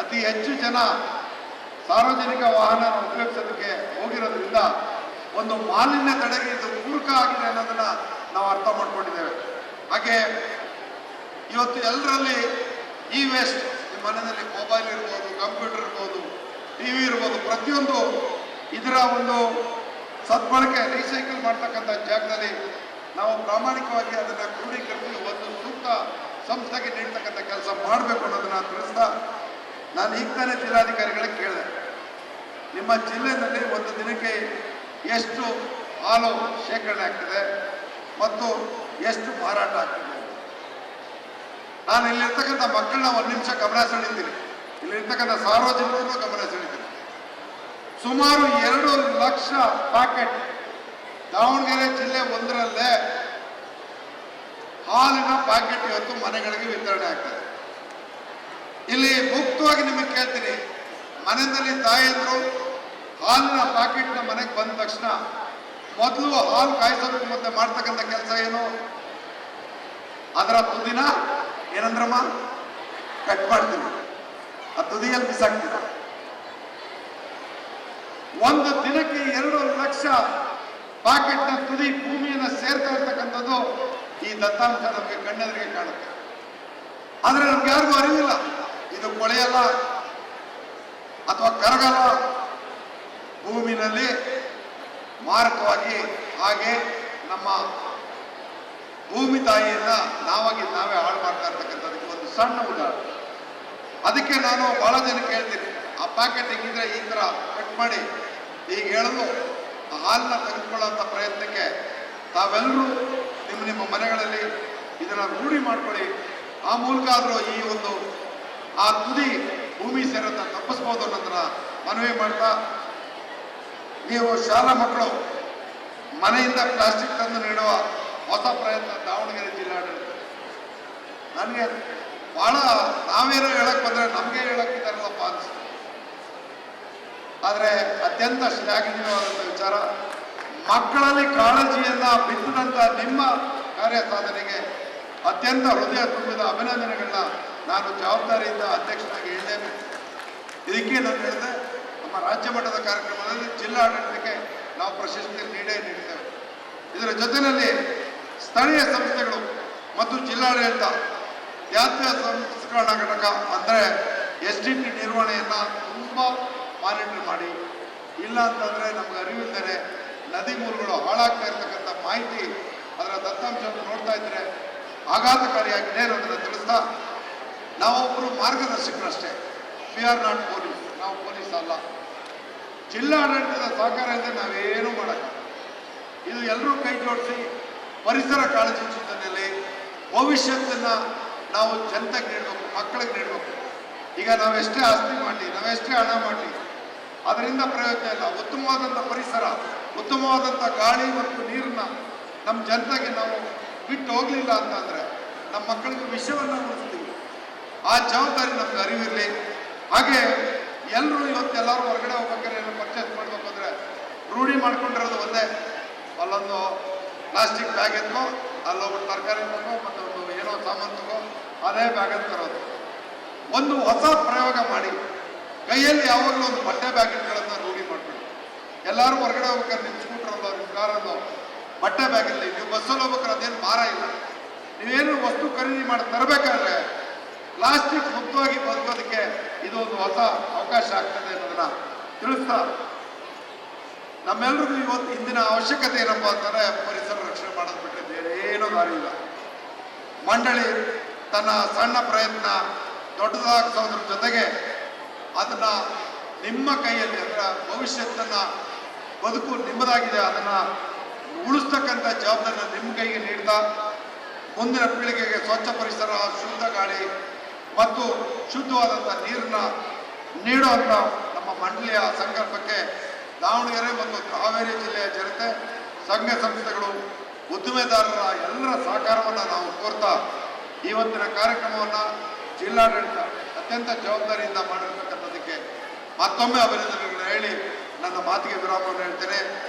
ಅತಿ ಹೆಚ್ಚು ಜನ ಸಾರ್ವಜನಿಕ ವಾಹನ ಉಪಯೋಗಿಸೋದಕ್ಕೆ ಹೋಗಿರೋದ್ರಿಂದ ಒಂದು ಮಾಲಿನ್ಯ ತಡೆಗೆ ಇದು ಪೂರಕ ಆಗಿದೆ ಅನ್ನೋದನ್ನ ನಾವು ಅರ್ಥ ಮಾಡ್ಕೊಂಡಿದ್ದೇವೆ. ಹಾಗೆ ಇವತ್ತು ಎಲ್ಲರಲ್ಲಿ ಈ ವೇಸ್ಟ್, ನಿಮ್ಮ ಮನೆಯಲ್ಲಿ ಮೊಬೈಲ್ ಇರ್ಬೋದು, ಕಂಪ್ಯೂಟರ್ ಇರ್ಬೋದು, TV ಇರ್ಬೋದು, ಪ್ರತಿಯೊಂದು ಇದರ ಒಂದು ಸದ್ಬಳಕೆ ರೀಸೈಕಲ್ ಮಾಡ್ತಕ್ಕಂಥ ಜಾಗದಲ್ಲಿ ನಾವು ಪ್ರಾಮಾಣಿಕವಾಗಿ ಅದನ್ನು ಕ್ರೋಢೀಕರಿಸಿ ಒಂದು ಸೂಕ್ತ ಸಂಸ್ಥೆಗೆ ನೀಡ್ತಕ್ಕಂಥ ಕೆಲಸ ಮಾಡಬೇಕು ಅನ್ನೋದನ್ನ ತಿಳಿಸ್ತಾ, ನಾನು ಈಗ ತಾನೇ ಜಿಲ್ಲಾಧಿಕಾರಿಗಳಿಗೆ ಕೇಳಿದೆ, ನಿಮ್ಮ ಜಿಲ್ಲೆಯಲ್ಲಿ ಒಂದು ದಿನಕ್ಕೆ ಎಷ್ಟು ಹಾಲು ಶೇಖರಣೆ ಆಗ್ತದೆ ಮತ್ತು ಎಷ್ಟು ಮಾರಾಟ ಆಗ್ತದೆ. ನಾನು ಇಲ್ಲಿರ್ತಕ್ಕಂಥ ಮಕ್ಕಳನ್ನ ಒಂದು ನಿಮಿಷ ಗಮನ ಸೆಳೀತೀನಿ, ಇಲ್ಲಿರ್ತಕ್ಕಂಥ ಸಾರ್ವಜನಿಕರು ಗಮನ ಸೆಳೀತೀನಿ. ಸುಮಾರು 2 ಲಕ್ಷ ಪ್ಯಾಕೆಟ್ ದಾವಣಗೆರೆ ಜಿಲ್ಲೆ ಒಂದರಲ್ಲೇ ಹಾಲಿನ ಪ್ಯಾಕೆಟ್ ಇವತ್ತು ಮನೆಗಳಿಗೆ ವಿತರಣೆ ಆಗ್ತದೆ. ಇಲ್ಲಿ ಮುಕ್ತವಾಗಿ ನಿಮಗೆ ಕೇಳ್ತೀನಿ, ಮನೆಯಲ್ಲಿ ತಾಯಿಯಂದ್ರು ಹಾಲಿನ ಪ್ಯಾಕೆಟ್ನ ಮನೆಗೆ ಬಂದ ತಕ್ಷಣ ಮೊದಲು ಹಾಲು ಕಾಯಿಸೋದಕ್ಕೆ ಮತ್ತೆ ಮಾಡ್ತಕ್ಕಂಥ ಕೆಲಸ ಏನು? ಅದರ ತುದಿನ ಏನಂದ್ರಮ್ಮ ಕಟ್ ಮಾಡ್ತೀವಿ, ಆ ತುದಿಯಲ್ಲಿ ಬಿಸಾಕ್ತೀರ. ಒಂದು ದಿನಕ್ಕೆ 2 ಲಕ್ಷ ಪ್ಯಾಕೆಟ್ನ ತುದಿ ಭೂಮಿಯನ್ನು ಸೇರ್ತಾ ಇರ್ತಕ್ಕಂಥದ್ದು ಈ ದತ್ತಾಂಶ ನಮಗೆ ಕಣ್ಣೆದುರಿಗೆ ಕಾಣುತ್ತೆ. ಆದರೆ ನಮ್ಗೆ ಯಾರಿಗೂ ಅರಿವಿಲ್ಲ, ಇದು ಕೊಳೆಯಲ್ಲ ಅಥವಾ ಕರಗಲ್ಲ, ಭೂಮಿನಲ್ಲಿ ಮಾರಕವಾಗಿ, ಹಾಗೆ ನಮ್ಮ ಭೂಮಿ ತಾಯಿಯನ್ನ ನಾವೇ ಹಾಳು ಮಾಡ್ತಾ ಇರ್ತಕ್ಕಂಥದಕ್ಕೆ ಒಂದು ಸಣ್ಣ ಉದಾಹರಣೆ. ಅದಕ್ಕೆ ನಾನು ಬಹಳ ಜನಕ್ಕೆ ಹೇಳ್ತೀನಿ, ಆ ಪ್ಯಾಕೆಟ್ ಹಿಂಗಿದ್ರೆ ಈ ಥರ ಕಟ್ ಮಾಡಿ ಈಗ ಹೇಳಲು ಆ ಹಾಲನ್ನ ತೆಗೆದುಕೊಳ್ಳುವಂಥ ಪ್ರಯತ್ನಕ್ಕೆ ತಾವೆಲ್ಲರೂ ನಿಮ್ಮ ಮನೆಗಳಲ್ಲಿ ಇದನ್ನು ರೂಢಿ ಮಾಡ್ಕೊಳ್ಳಿ. ಆ ಮೂಲಕ ಆದರೂ ಈ ಒಂದು ಆ ತುದಿ ಭೂಮಿ ಸೇರೋದನ್ನ ತಪ್ಪಿಸ್ಬೋದು ಅನ್ನೋದನ್ನ ಮನವಿ ಮಾಡ್ತಾ, ನೀವು ಶಾಲಾ ಮಕ್ಕಳು ಮನೆಯಿಂದ ಪ್ಲಾಸ್ಟಿಕ್ ತಂದು ನೀಡುವ ಹೊಸ ಪ್ರಯತ್ನ ದಾವಣಗೆರೆ ಜಿಲ್ಲಾಡಳಿತ, ನನಗೆ ಬಹಳ ನಾವೇನೋ ಹೇಳಕ್ ಬಂದ್ರೆ ನಮಗೆ ಹೇಳಕ್ಕಿದ್ದಾರಲ್ಲಪ್ಪ ಅನ್ಸುತ್ತೆ. ಆದರೆ ಅತ್ಯಂತ ಶ್ಲಾಘನೀಯವಾದಂಥ ವಿಚಾರ, ಮಕ್ಕಳಲ್ಲಿ ಕಾಳಜಿಯನ್ನ ಬಿತ್ತಿದಂಥ ನಿಮ್ಮ ಕಾರ್ಯ ಸಾಧನೆಗೆ ಅತ್ಯಂತ ಹೃದಯ ತುಂಬಿದ ಅಭಿನಂದನೆಗಳನ್ನ ನಾನು ಜವಾಬ್ದಾರಿಯಿಂದ ಅಧ್ಯಕ್ಷನಾಗಿ ಹೇಳಲೇಬೇಕು. ಇದಕ್ಕೆ ನಾನು ಹೇಳಿದೆ, ನಮ್ಮ ರಾಜ್ಯ ಮಟ್ಟದ ಕಾರ್ಯಕ್ರಮದಲ್ಲಿ ಜಿಲ್ಲಾಡಳಿತಕ್ಕೆ ನಾವು ಪ್ರಶಸ್ತಿ ನೀಡ್ತೇವೆ. ಇದರ ಜೊತೆಯಲ್ಲಿ ಸ್ಥಳೀಯ ಸಂಸ್ಥೆಗಳು ಮತ್ತು ಜಿಲ್ಲಾಡಳಿತ ತ್ಯಾಜ್ಯ ಸಂಸ್ಕರಣಾ ಘಟಕ ಅಂದರೆ STT ನಿರ್ವಹಣೆಯನ್ನು ತುಂಬ ಮಾನಿಟರ್ ಮಾಡಿ, ಇಲ್ಲ ಅಂತಂದರೆ ನಮ್ಗೆ ಅರಿವಿಲ್ಲದೆ ನದಿ ಮೂಲಗಳು ಹಾಳಾಗ್ತಾ ಇರ್ತಕ್ಕಂಥ ಮಾಹಿತಿ, ಅದರ ದತ್ತಾಂಶವನ್ನು ನೋಡ್ತಾ ಇದ್ದರೆ ಆಘಾತಕಾರಿಯಾಗಿದೆ ಅನ್ನೋದನ್ನು ತಿಳಿಸ್ತಾ, ನಾವೊಬ್ಬರು ಮಾರ್ಗದರ್ಶಕರಷ್ಟೇ, ವಿ ಆರ್ ನಾಟ್ ಪೊಲೀಸ್, ನಾವು ಪೊಲೀಸ್ ಅಲ್ಲ. ಜಿಲ್ಲಾಡಳಿತದ ಸಹಕಾರ ಇಲ್ಲದೆ ನಾವೇನೂ ಮಾಡೋಕ್ಕಾಗಲ್ಲ. ಇದು ಎಲ್ಲರೂ ಕೈ ಜೋಡಿಸಿ ಪರಿಸರ ಕಾಳಜಿ ಚಿಂತನೆಯಲ್ಲಿ ಭವಿಷ್ಯತ್ತನ್ನು ನಾವು ಜನತೆಗೆ ನೀಡಬೇಕು, ಮಕ್ಕಳಿಗೆ ನೀಡಬೇಕು. ಈಗ ನಾವೆಷ್ಟೇ ಆಸ್ತಿ ಮಾಡಲಿ, ನಾವೆಷ್ಟೇ ಹಣ ಮಾಡಲಿ, ಅದರಿಂದ ಪ್ರಯೋಜನ ಇಲ್ಲ. ಉತ್ತಮವಾದಂಥ ಪರಿಸರ, ಉತ್ತಮವಾದಂಥ ಗಾಳಿ ಮತ್ತು ನೀರನ್ನ ನಮ್ಮ ಜನತೆಗೆ ನಾವು ಬಿಟ್ಟು ಹೋಗಲಿಲ್ಲ ಅಂತಂದರೆ ನಮ್ಮ ಮಕ್ಕಳಿಗೆ ವಿಷಯವನ್ನು ಉಳಿಸ್ತೀವಿ. ಆ ಜವಾಬ್ದಾರಿ ನಮ್ಗೆ ಅರಿವಿರಲಿ. ಹಾಗೆ ಎಲ್ಲರೂ ಇವತ್ತೆಲ್ಲರೂ ಹೊರಗಡೆ ಹೋಗ್ಬೇಕಾದ್ರೆ ಏನೋ ಪರ್ಚೇಸ್ ಮಾಡಬೇಕು ಅಂದರೆ ರೂಢಿ ಮಾಡ್ಕೊಂಡಿರೋದು ಒಂದೇ, ಅಲ್ಲೊಂದು ಪ್ಲಾಸ್ಟಿಕ್ ಬ್ಯಾಗ್ ಎತ್ಕೋ, ಅಲ್ಲೊಬ್ಬರು ತರಕಾರಿ ತಗೋ, ಮತ್ತು ಒಂದು ಏನೋ ಸಾಮಾನು ತಗೋ, ಅದೇ ಬ್ಯಾಗ್ ಅಂತ ತರೋದು. ಒಂದು ಹೊಸ ಪ್ರಯೋಗ ಮಾಡಿ, ಕೈಯಲ್ಲಿ ಯಾವಾಗಲೂ ಒಂದು ಬಟ್ಟೆ ಬ್ಯಾಗ್ ಇಟ್ಕೊಳ್ಳೋದನ್ನ ರೂಢಿ ಮಾಡ್ಕೊಳ್ಳಿ. ಎಲ್ಲರೂ ಹೊರಗಡೆ ಹೋಗ್ಬೇಕಾದ್ರೆ ನಿಮ್ಮ ಸ್ಕೂಟ್ರಲ್ಲೋ ನಿಮ್ಮ ಕಾರಲ್ಲೋ ಬಟ್ಟೆ ಬ್ಯಾಗಲ್ಲಿ, ನೀವು ಬಸ್ಸಲ್ಲಿ ಹೋಗ್ಬೇಕಾದ್ರೆ ಅದೇನು ಭಾರ ಇಲ್ಲ. ನೀವೇನು ವಸ್ತು ಖರೀದಿ ಮಾಡಿ ತರಬೇಕಾದ್ರೆ ಪ್ಲಾಸ್ಟಿಕ್ ಮುಕ್ತವಾಗಿ ಬದುಕೋದಕ್ಕೆ ಇದು ಒಂದು ಹೊಸ ಅವಕಾಶ ಆಗ್ತದೆ ಅನ್ನೋದನ್ನ ತಿಳಿಸ್ತಾ, ನಮ್ಮೆಲ್ರಿಗೂ ಇವತ್ತು ಇಂದಿನ ಅವಶ್ಯಕತೆ ಏನಪ್ಪ ಅಂತಂದರೆ ಪರಿಸರ ರಕ್ಷಣೆ ಮಾಡೋದು ಬಿಟ್ಟರೆ ಬೇರೆ ಏನೂ ದಾರಿ ಇಲ್ಲ. ಮಂಡಳಿ ತನ್ನ ಸಣ್ಣ ಪ್ರಯತ್ನ ದೊಡ್ಡದಾಗಿಸೋದ್ರ ಜೊತೆಗೆ ಅದನ್ನ ನಿಮ್ಮ ಕೈಯಲ್ಲಿ, ಅಂದರೆ ಭವಿಷ್ಯತ್ತನ್ನು ಬದುಕು ನಿಮ್ಮದಾಗಿದೆ, ಅದನ್ನು ಉಳಿಸ್ತಕ್ಕಂಥ ಜವಾಬ್ದಾರಿನ ನಿಮ್ಮ ಕೈಗೆ ನೀಡ್ತಾ, ಮುಂದಿನ ಪೀಳಿಗೆಗೆ ಸ್ವಚ್ಛ ಪರಿಸರ, ಶುದ್ಧ ಗಾಳಿ ಮತ್ತು ಶುದ್ಧವಾದಂಥ ನೀರನ್ನ ನೀಡುವಂಥ ನಮ್ಮ ಮಂಡಳಿಯ ಸಂಕಲ್ಪಕ್ಕೆ ದಾವಣಗೆರೆ ಮತ್ತು ಹಾವೇರಿ ಜಿಲ್ಲೆಯ ಜನತೆ, ಸಂಘ ಸಂಸ್ಥೆಗಳು, ಉದ್ದಿಮೆದಾರರ ಎಲ್ಲರ ಸಹಕಾರವನ್ನು ನಾವು ಕೋರ್ತಾ ಇವತ್ತಿನ ಕಾರ್ಯಕ್ರಮವನ್ನು ಜಿಲ್ಲಾಡಳಿತ ಅತ್ಯಂತ ಜವಾಬ್ದಾರಿಯಿಂದ ಮಾಡಿರ್ತಕ್ಕಂಥದ್ದಕ್ಕೆ ಮತ್ತೊಮ್ಮೆ ಅಭಿನಂದನೆಗಳನ್ನು ಹೇಳಿ ನನ್ನ ಮಾತಿಗೆ ವಿರಾಮವನ್ನು ಹೇಳ್ತೇನೆ.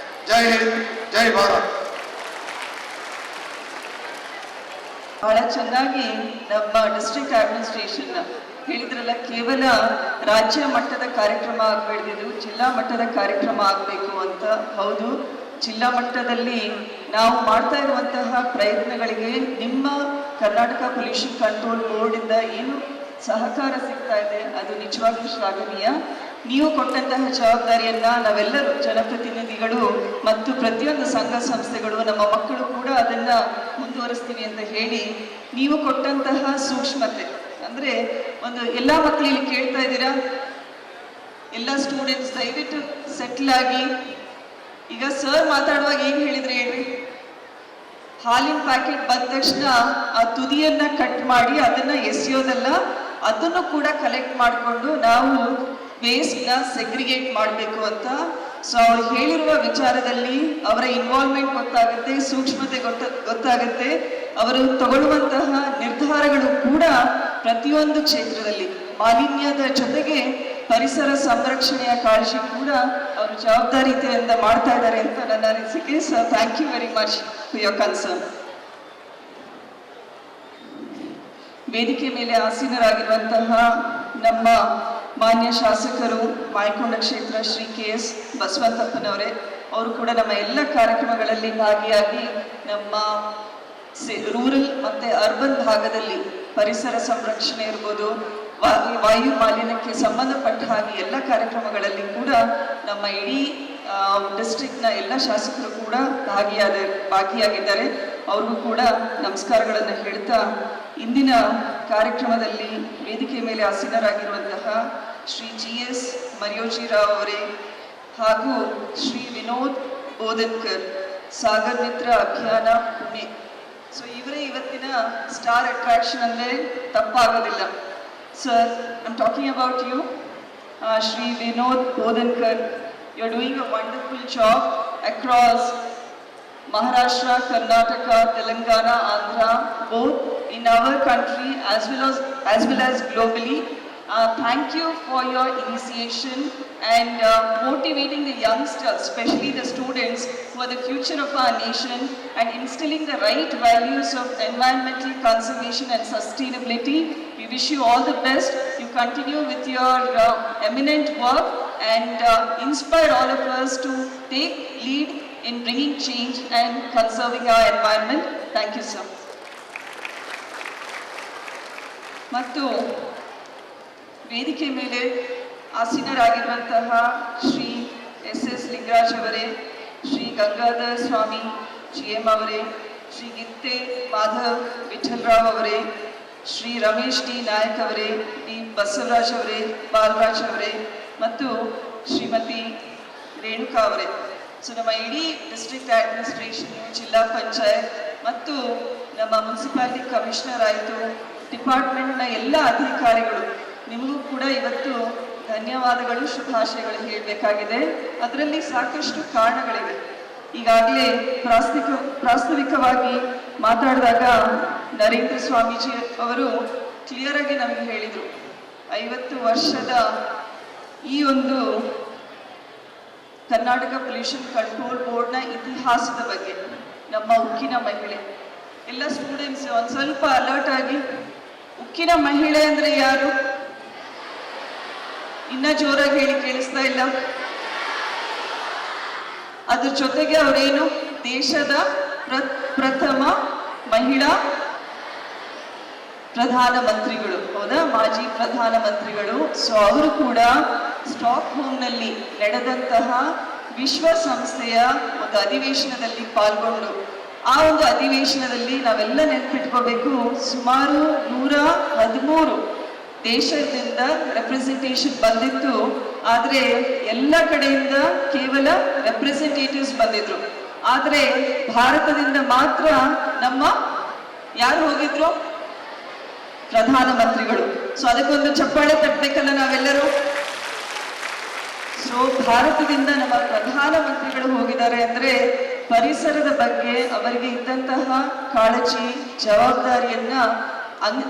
ಜೈ ಹಿಂದ್, ಜೈ ಭಾರತ್. ಬಹಳ ಚೆನ್ನಾಗಿ ನಮ್ಮ ಡಿಸ್ಟ್ರಿಕ್ಟ್ ಅಡ್ಮಿನಿಸ್ಟ್ರೇಷನ್ ಹೇಳಿದ್ರಲ್ಲ, ಕೇವಲ ರಾಜ್ಯ ಮಟ್ಟದ ಕಾರ್ಯಕ್ರಮ ಆಗಬೇಡಿದ್ದು ಜಿಲ್ಲಾ ಮಟ್ಟದ ಕಾರ್ಯಕ್ರಮ ಆಗಬೇಕು ಅಂತ. ಹೌದು, ಜಿಲ್ಲಾ ಮಟ್ಟದಲ್ಲಿ ನಾವು ಮಾಡ್ತಾ ಇರುವಂತಹ ಪ್ರಯತ್ನಗಳಿಗೆ ನಿಮ್ಮ ಕರ್ನಾಟಕ ಪೊಲ್ಯೂಷನ್ ಕಂಟ್ರೋಲ್ ಬೋರ್ಡಿಂದ ಏನು ಸಹಕಾರ ಸಿಗ್ತಾ ಇದೆ ಅದು ನಿಜವಾಗ್ಲೂ ಶ್ಲಾಘನೀಯ. ನೀವು ಕೊಟ್ಟಂತಹ ಜವಾಬ್ದಾರಿಯನ್ನ ನಾವೆಲ್ಲರೂ ಜನಪ್ರತಿನಿಧಿಗಳು ಮತ್ತು ಪ್ರತಿಯೊಂದು ಸಂಘ ಸಂಸ್ಥೆಗಳು, ನಮ್ಮ ಮಕ್ಕಳು ಕೂಡ ಅದನ್ನ ಮುಂದುವರಿಸ್ತೀವಿ ಅಂತ ಹೇಳಿ ನೀವು ಕೊಟ್ಟಂತಹ ಸೂಕ್ಷ್ಮತೆ, ಅಂದ್ರೆ ಒಂದು ಎಲ್ಲ ಮಕ್ಕಳು ಇಲ್ಲಿ ಕೇಳ್ತಾ ಇದ್ದೀರಾ, ಎಲ್ಲ ಸ್ಟೂಡೆಂಟ್ಸ್ ದಯವಿಟ್ಟು ಸೆಟ್ಲ್ ಆಗಿ. ಈಗ ಸರ್ ಮಾತಾಡುವಾಗ ಏನು ಹೇಳಿದ್ರೆ ಹೇಳ್ರಿ, ಹಾಲಿನ ಪ್ಯಾಕೆಟ್ ಬಂದ ತಕ್ಷಣ ಆ ತುದಿಯನ್ನ ಕಟ್ ಮಾಡಿ ಅದನ್ನ ಎಸೆಯೋದಲ್ಲ, ಅದನ್ನು ಕೂಡ ಕಲೆಕ್ಟ್ ಮಾಡಿಕೊಂಡು ನಾವು ವೇಸ್ಟ್ನ ಸೆಗ್ರಿಗೇಟ್ ಮಾಡಬೇಕು ಅಂತ. ಸೊ ಅವ್ರು ಹೇಳಿರುವ ವಿಚಾರದಲ್ಲಿ ಅವರ ಇನ್ವಾಲ್ವ್ಮೆಂಟ್ ಗೊತ್ತಾಗುತ್ತೆ, ಸೂಕ್ಷ್ಮತೆ ಗೊತ್ತಾಗುತ್ತೆ. ಅವರು ತಗೊಳ್ಳುವಂತಹ ನಿರ್ಧಾರಗಳು ಕೂಡ ಪ್ರತಿಯೊಂದು ಕ್ಷೇತ್ರದಲ್ಲಿ ಮಾಲಿನ್ಯದ ಜೊತೆಗೆ ಪರಿಸರ ಸಂರಕ್ಷಣೆಯ ಕಾಳಜಿ ಕೂಡ ಅವರು ಜವಾಬ್ದಾರಿತೆಯಿಂದ ಮಾಡ್ತಾ ಇದ್ದಾರೆ ಅಂತ ನನ್ನ ಅನಿಸಿಕೆ. So thank you very much for your concern. ವೇದಿಕೆ ಮೇಲೆ ಆಸೀನರಾಗಿರುವಂತಹ ನಮ್ಮ ಮಾನ್ಯ ಶಾಸಕರು ಮಾಯಕೊಂಡ ಕ್ಷೇತ್ರ ಶ್ರೀ KS ಬಸವಂತಪ್ಪನವರೇ, ಅವರು ಕೂಡ ನಮ್ಮ ಎಲ್ಲ ಕಾರ್ಯಕ್ರಮಗಳಲ್ಲಿ ಭಾಗಿಯಾಗಿ ನಮ್ಮ ರೂರಲ್ ಮತ್ತು ಅರ್ಬನ್ ಭಾಗದಲ್ಲಿ ಪರಿಸರ ಸಂರಕ್ಷಣೆ ಇರ್ಬೋದು, ವಾಯು ಮಾಲಿನ್ಯಕ್ಕೆ ಸಂಬಂಧಪಟ್ಟ ಹಾಗೆ ಎಲ್ಲ ಕಾರ್ಯಕ್ರಮಗಳಲ್ಲಿ ಕೂಡ ನಮ್ಮ ಇಡೀ ಡಿಸ್ಟ್ರಿಕ್ಟ್ನ ಎಲ್ಲ ಶಾಸಕರು ಕೂಡ ಭಾಗಿಯಾಗಿದ್ದಾರೆ. ಅವ್ರಿಗೂ ಕೂಡ ನಮಸ್ಕಾರಗಳನ್ನು ಹೇಳ್ತಾ, ಇಂದಿನ ಕಾರ್ಯಕ್ರಮದಲ್ಲಿ ವೇದಿಕೆ ಮೇಲೆ ಆಸೀನರಾಗಿರುವಂತಹ ಶ್ರೀ GS ಮರಿಯೋಜಿರಾವ್ ಅವರೇ ಹಾಗೂ ಶ್ರೀ ವಿನೋದ್ ಬೋಧನ್ಕರ್, ಸಾಗರ್ ಮಿತ್ರ ಅಭಿಯಾನ ಪುಣೆ. ಸೊ ಇವರೇ ಇವತ್ತಿನ ಸ್ಟಾರ್ ಅಟ್ರಾಕ್ಷನ್ ಅಂದರೆ ತಪ್ಪಾಗೋದಿಲ್ಲ. Sir, I am talking about you. Shri Vinod Bodhankar, you are doing a wonderful job across Maharashtra, Karnataka, Telangana, Andhra, both in our country as well as globally. Thank you for your initiation and motivating the youngsters, especially the students, who are the future of our nation, and instilling the right values of environmental conservation and sustainability. We wish you all the best. You continue with your eminent work and inspire all of us to take lead in bringing change and conserving our environment. Thank you, sir. ಮತ್ತು ವೇದಿಕೆ ಮೇಲೆ ಆಸೀನರಾಗಿರುವಂತಹ Shri SS Lingaraj ಅವರೇ, ಶ್ರೀ ಗಂಗಾಧರ್ ಸ್ವಾಮಿ GM ಅವರೇ, ಶ್ರೀ ಗಿತ್ತೆ ಮಾಧವ್ ವಿಠಲರಾವ್ ಅವರೇ, Shri Ramesh D Nayak ಅವರೇ, D Basavaraj ಅವರೇ, ಬಾಲರಾಜ್ ಅವರೇ ಮತ್ತು ಶ್ರೀಮತಿ ರೇಣುಕಾ ಅವರೇ. ಸೊ ನಮ್ಮ ಇಡೀ ಡಿಸ್ಟ್ರಿಕ್ಟ್ ಅಡ್ಮಿನಿಸ್ಟ್ರೇಷನ್, ಜಿಲ್ಲಾ ಪಂಚಾಯತ್ ಮತ್ತು ನಮ್ಮ ಮುನ್ಸಿಪಾಲಿಟಿ ಕಮಿಷನರ್ ಆಯಿತು, ಡಿಪಾರ್ಟ್ಮೆಂಟ್ನ ಎಲ್ಲ ಅಧಿಕಾರಿಗಳು, ನಿಮಗೂ ಕೂಡ ಇವತ್ತು ಧನ್ಯವಾದಗಳು, ಶುಭಾಶಯಗಳು ಹೇಳಬೇಕಾಗಿದೆ. ಅದರಲ್ಲಿ ಸಾಕಷ್ಟು ಕಾರಣಗಳಿವೆ. ಈಗಾಗಲೇ ಪ್ರಾಸ್ತಾವಿಕವಾಗಿ ಮಾತಾಡಿದಾಗ ನರೇಂದ್ರ ಸ್ವಾಮೀಜಿ ಅವರು ಕ್ಲಿಯರ್ ಆಗಿ ನಮಗೆ ಹೇಳಿದರು, 50 ವರ್ಷದ ಈ ಒಂದು ಕರ್ನಾಟಕ ಪೊಲ್ಯೂಷನ್ ಕಂಟ್ರೋಲ್ ಬೋರ್ಡ್ನ ಇತಿಹಾಸದ ಬಗ್ಗೆ. ನಮ್ಮ ಉಕ್ಕಿನ ಮಹಿಳೆ ಎಲ್ಲ ಸ್ಟೂಡೆಂಟ್ಸ್ ಒಂದು ಸ್ವಲ್ಪ ಅಲರ್ಟ್ ಆಗಿ, ಉಕ್ಕಿನ ಮಹಿಳೆ ಅಂದರೆ ಯಾರು? ಇನ್ನ ಜೋರಾಗಿ ಹೇಳಿ, ಕೇಳಿಸ್ತಾ ಇಲ್ಲ. ಅದ್ರ ಜೊತೆಗೆ ಅವರೇನು ದೇಶದ ಪ್ರಥಮ ಮಹಿಳಾ ಪ್ರಧಾನಮಂತ್ರಿಗಳು, ಹೌದಾ, ಮಾಜಿ ಪ್ರಧಾನಮಂತ್ರಿಗಳು. ಸೊ ಅವರು ಕೂಡ ಸ್ಟಾಕ್ ಹೋಮ್ನಲ್ಲಿ ನಡೆದಂತಹ ವಿಶ್ವಸಂಸ್ಥೆಯ ಒಂದು ಅಧಿವೇಶನದಲ್ಲಿ ಪಾಲ್ಗೊಂಡು, ಆ ಒಂದು ಅಧಿವೇಶನದಲ್ಲಿ ನಾವೆಲ್ಲ ನೆನಪಿಟ್ಕೋಬೇಕು, ಸುಮಾರು 113 ದೇಶದಿಂದ ರೆಪ್ರೆಸೆಂಟೇಷನ್ ಬಂದಿತ್ತು. ಆದರೆ ಎಲ್ಲ ಕಡೆಯಿಂದ ಕೇವಲ ರೆಪ್ರೆಸೆಂಟೇಟಿವ್ಸ್ ಬಂದಿದ್ರು. ಆದರೆ ಭಾರತದಿಂದ ಮಾತ್ರ ನಮ್ಮ ಯಾರು ಹೋಗಿದ್ರು? ಪ್ರಧಾನಮಂತ್ರಿಗಳು. ಸೊ ಅದಕ್ಕೊಂದು ಚಪ್ಪಾಳೆ ತಟ್ಟಬೇಕಲ್ಲ ನಾವೆಲ್ಲರೂ. ಸೊ ಭಾರತದಿಂದ ನಮ್ಮ ಪ್ರಧಾನಮಂತ್ರಿಗಳು ಹೋಗಿದ್ದಾರೆ ಅಂದರೆ ಪರಿಸರದ ಬಗ್ಗೆ ಅವರಿಗೆ ಇದ್ದಂತಹ ಕಾಳಜಿ, ಜವಾಬ್ದಾರಿಯನ್ನ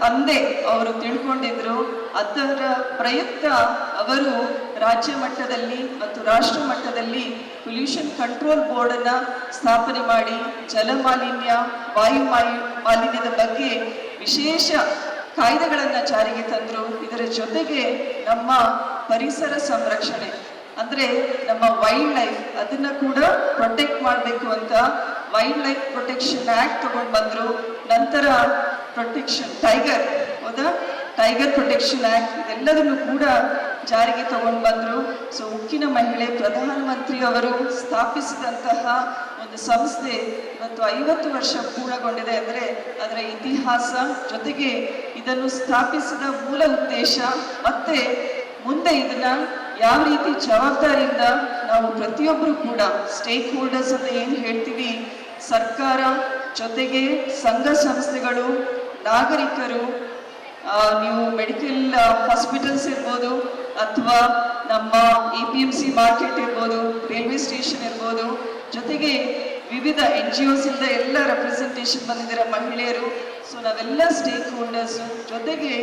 ಅಂದೇ ಅವರು ತಿಳ್ಕೊಂಡಿದ್ರು. ಅದರ ಪ್ರಯುಕ್ತ ಅವರು ರಾಜ್ಯ ಮಟ್ಟದಲ್ಲಿ ಮತ್ತು ರಾಷ್ಟ್ರ ಮಟ್ಟದಲ್ಲಿ ಪೊಲ್ಯೂಷನ್ ಕಂಟ್ರೋಲ್ ಬೋರ್ಡ್ ಅನ್ನ ಸ್ಥಾಪನೆ ಮಾಡಿ ಜಲಮಾಲಿನ್ಯ, ವಾಯು ಮಾಲಿನ್ಯದ ಬಗ್ಗೆ ವಿಶೇಷ ಕಾಯ್ದೆಗಳನ್ನು ಜಾರಿಗೆ ತಂದರು. ಇದರ ಜೊತೆಗೆ ನಮ್ಮ ಪರಿಸರ ಸಂರಕ್ಷಣೆ ಅಂದರೆ ನಮ್ಮ ವೈಲ್ಡ್ ಲೈಫ್, ಅದನ್ನ ಕೂಡ ಪ್ರೊಟೆಕ್ಟ್ ಮಾಡಬೇಕು ಅಂತ ವೈಲ್ಡ್ ಲೈಫ್ ಪ್ರೊಟೆಕ್ಷನ್ ಆಕ್ಟ್ ತಗೊಂಡು ಬಂದರು. ನಂತರ ಪ್ರೊಟೆಕ್ಷನ್ ಟೈಗರ್, ಹೌದಾ, ಟೈಗರ್ ಪ್ರೊಟೆಕ್ಷನ್ ಆಕ್ಟ್, ಇದೆಲ್ಲದನ್ನು ಕೂಡ ಜಾರಿಗೆ ತಗೊಂಡು ಬಂದರು. ಸೊ ಉಕ್ಕಿನ ಮಹಿಳೆ ಪ್ರಧಾನಮಂತ್ರಿ ಅವರು ಸ್ಥಾಪಿಸಿದಂತಹ ಒಂದು ಸಂಸ್ಥೆ ಇವತ್ತು 50 ವರ್ಷ ಪೂರ್ಣಗೊಂಡಿದೆ ಅಂದರೆ ಅದರ ಇತಿಹಾಸ, ಜೊತೆಗೆ ಇದನ್ನು ಸ್ಥಾಪಿಸಿದ ಮೂಲ ಉದ್ದೇಶ, ಮತ್ತೆ ಮುಂದೆ ಇದನ್ನ ಯಾವ ರೀತಿ ಜವಾಬ್ದಾರಿಯಿಂದ ನಾವು ಪ್ರತಿಯೊಬ್ಬರು ಕೂಡ ಸ್ಟೇಕ್ ಹೋಲ್ಡರ್ಸ್ ಅಂತ ಏನು ಹೇಳ್ತೀವಿ, ಸರ್ಕಾರ ಜೊತೆಗೆ ಸಂಘ ಸಂಸ್ಥೆಗಳು, ನಾಗರಿಕರು, ನೀವು ಮೆಡಿಕಲ್ ಹಾಸ್ಪಿಟಲ್ಸ್ ಇರ್ಬೋದು ಅಥವಾ ನಮ್ಮ APMC ಮಾರ್ಕೆಟ್ ಇರ್ಬೋದು, ರೈಲ್ವೆ ಸ್ಟೇಷನ್ ಇರ್ಬೋದು, ಜೊತೆಗೆ ವಿವಿಧ NGOs ಇಂದ ಎಲ್ಲ ರೆಪ್ರೆಸೆಂಟೇಷನ್ ಬಂದಿದ್ದಾರೆ ಮಹಿಳೆಯರು. ಸೊ ನಾವೆಲ್ಲ ಸ್ಟೇಕ್ ಹೋಲ್ಡರ್ಸ್, ಜೊತೆಗೆ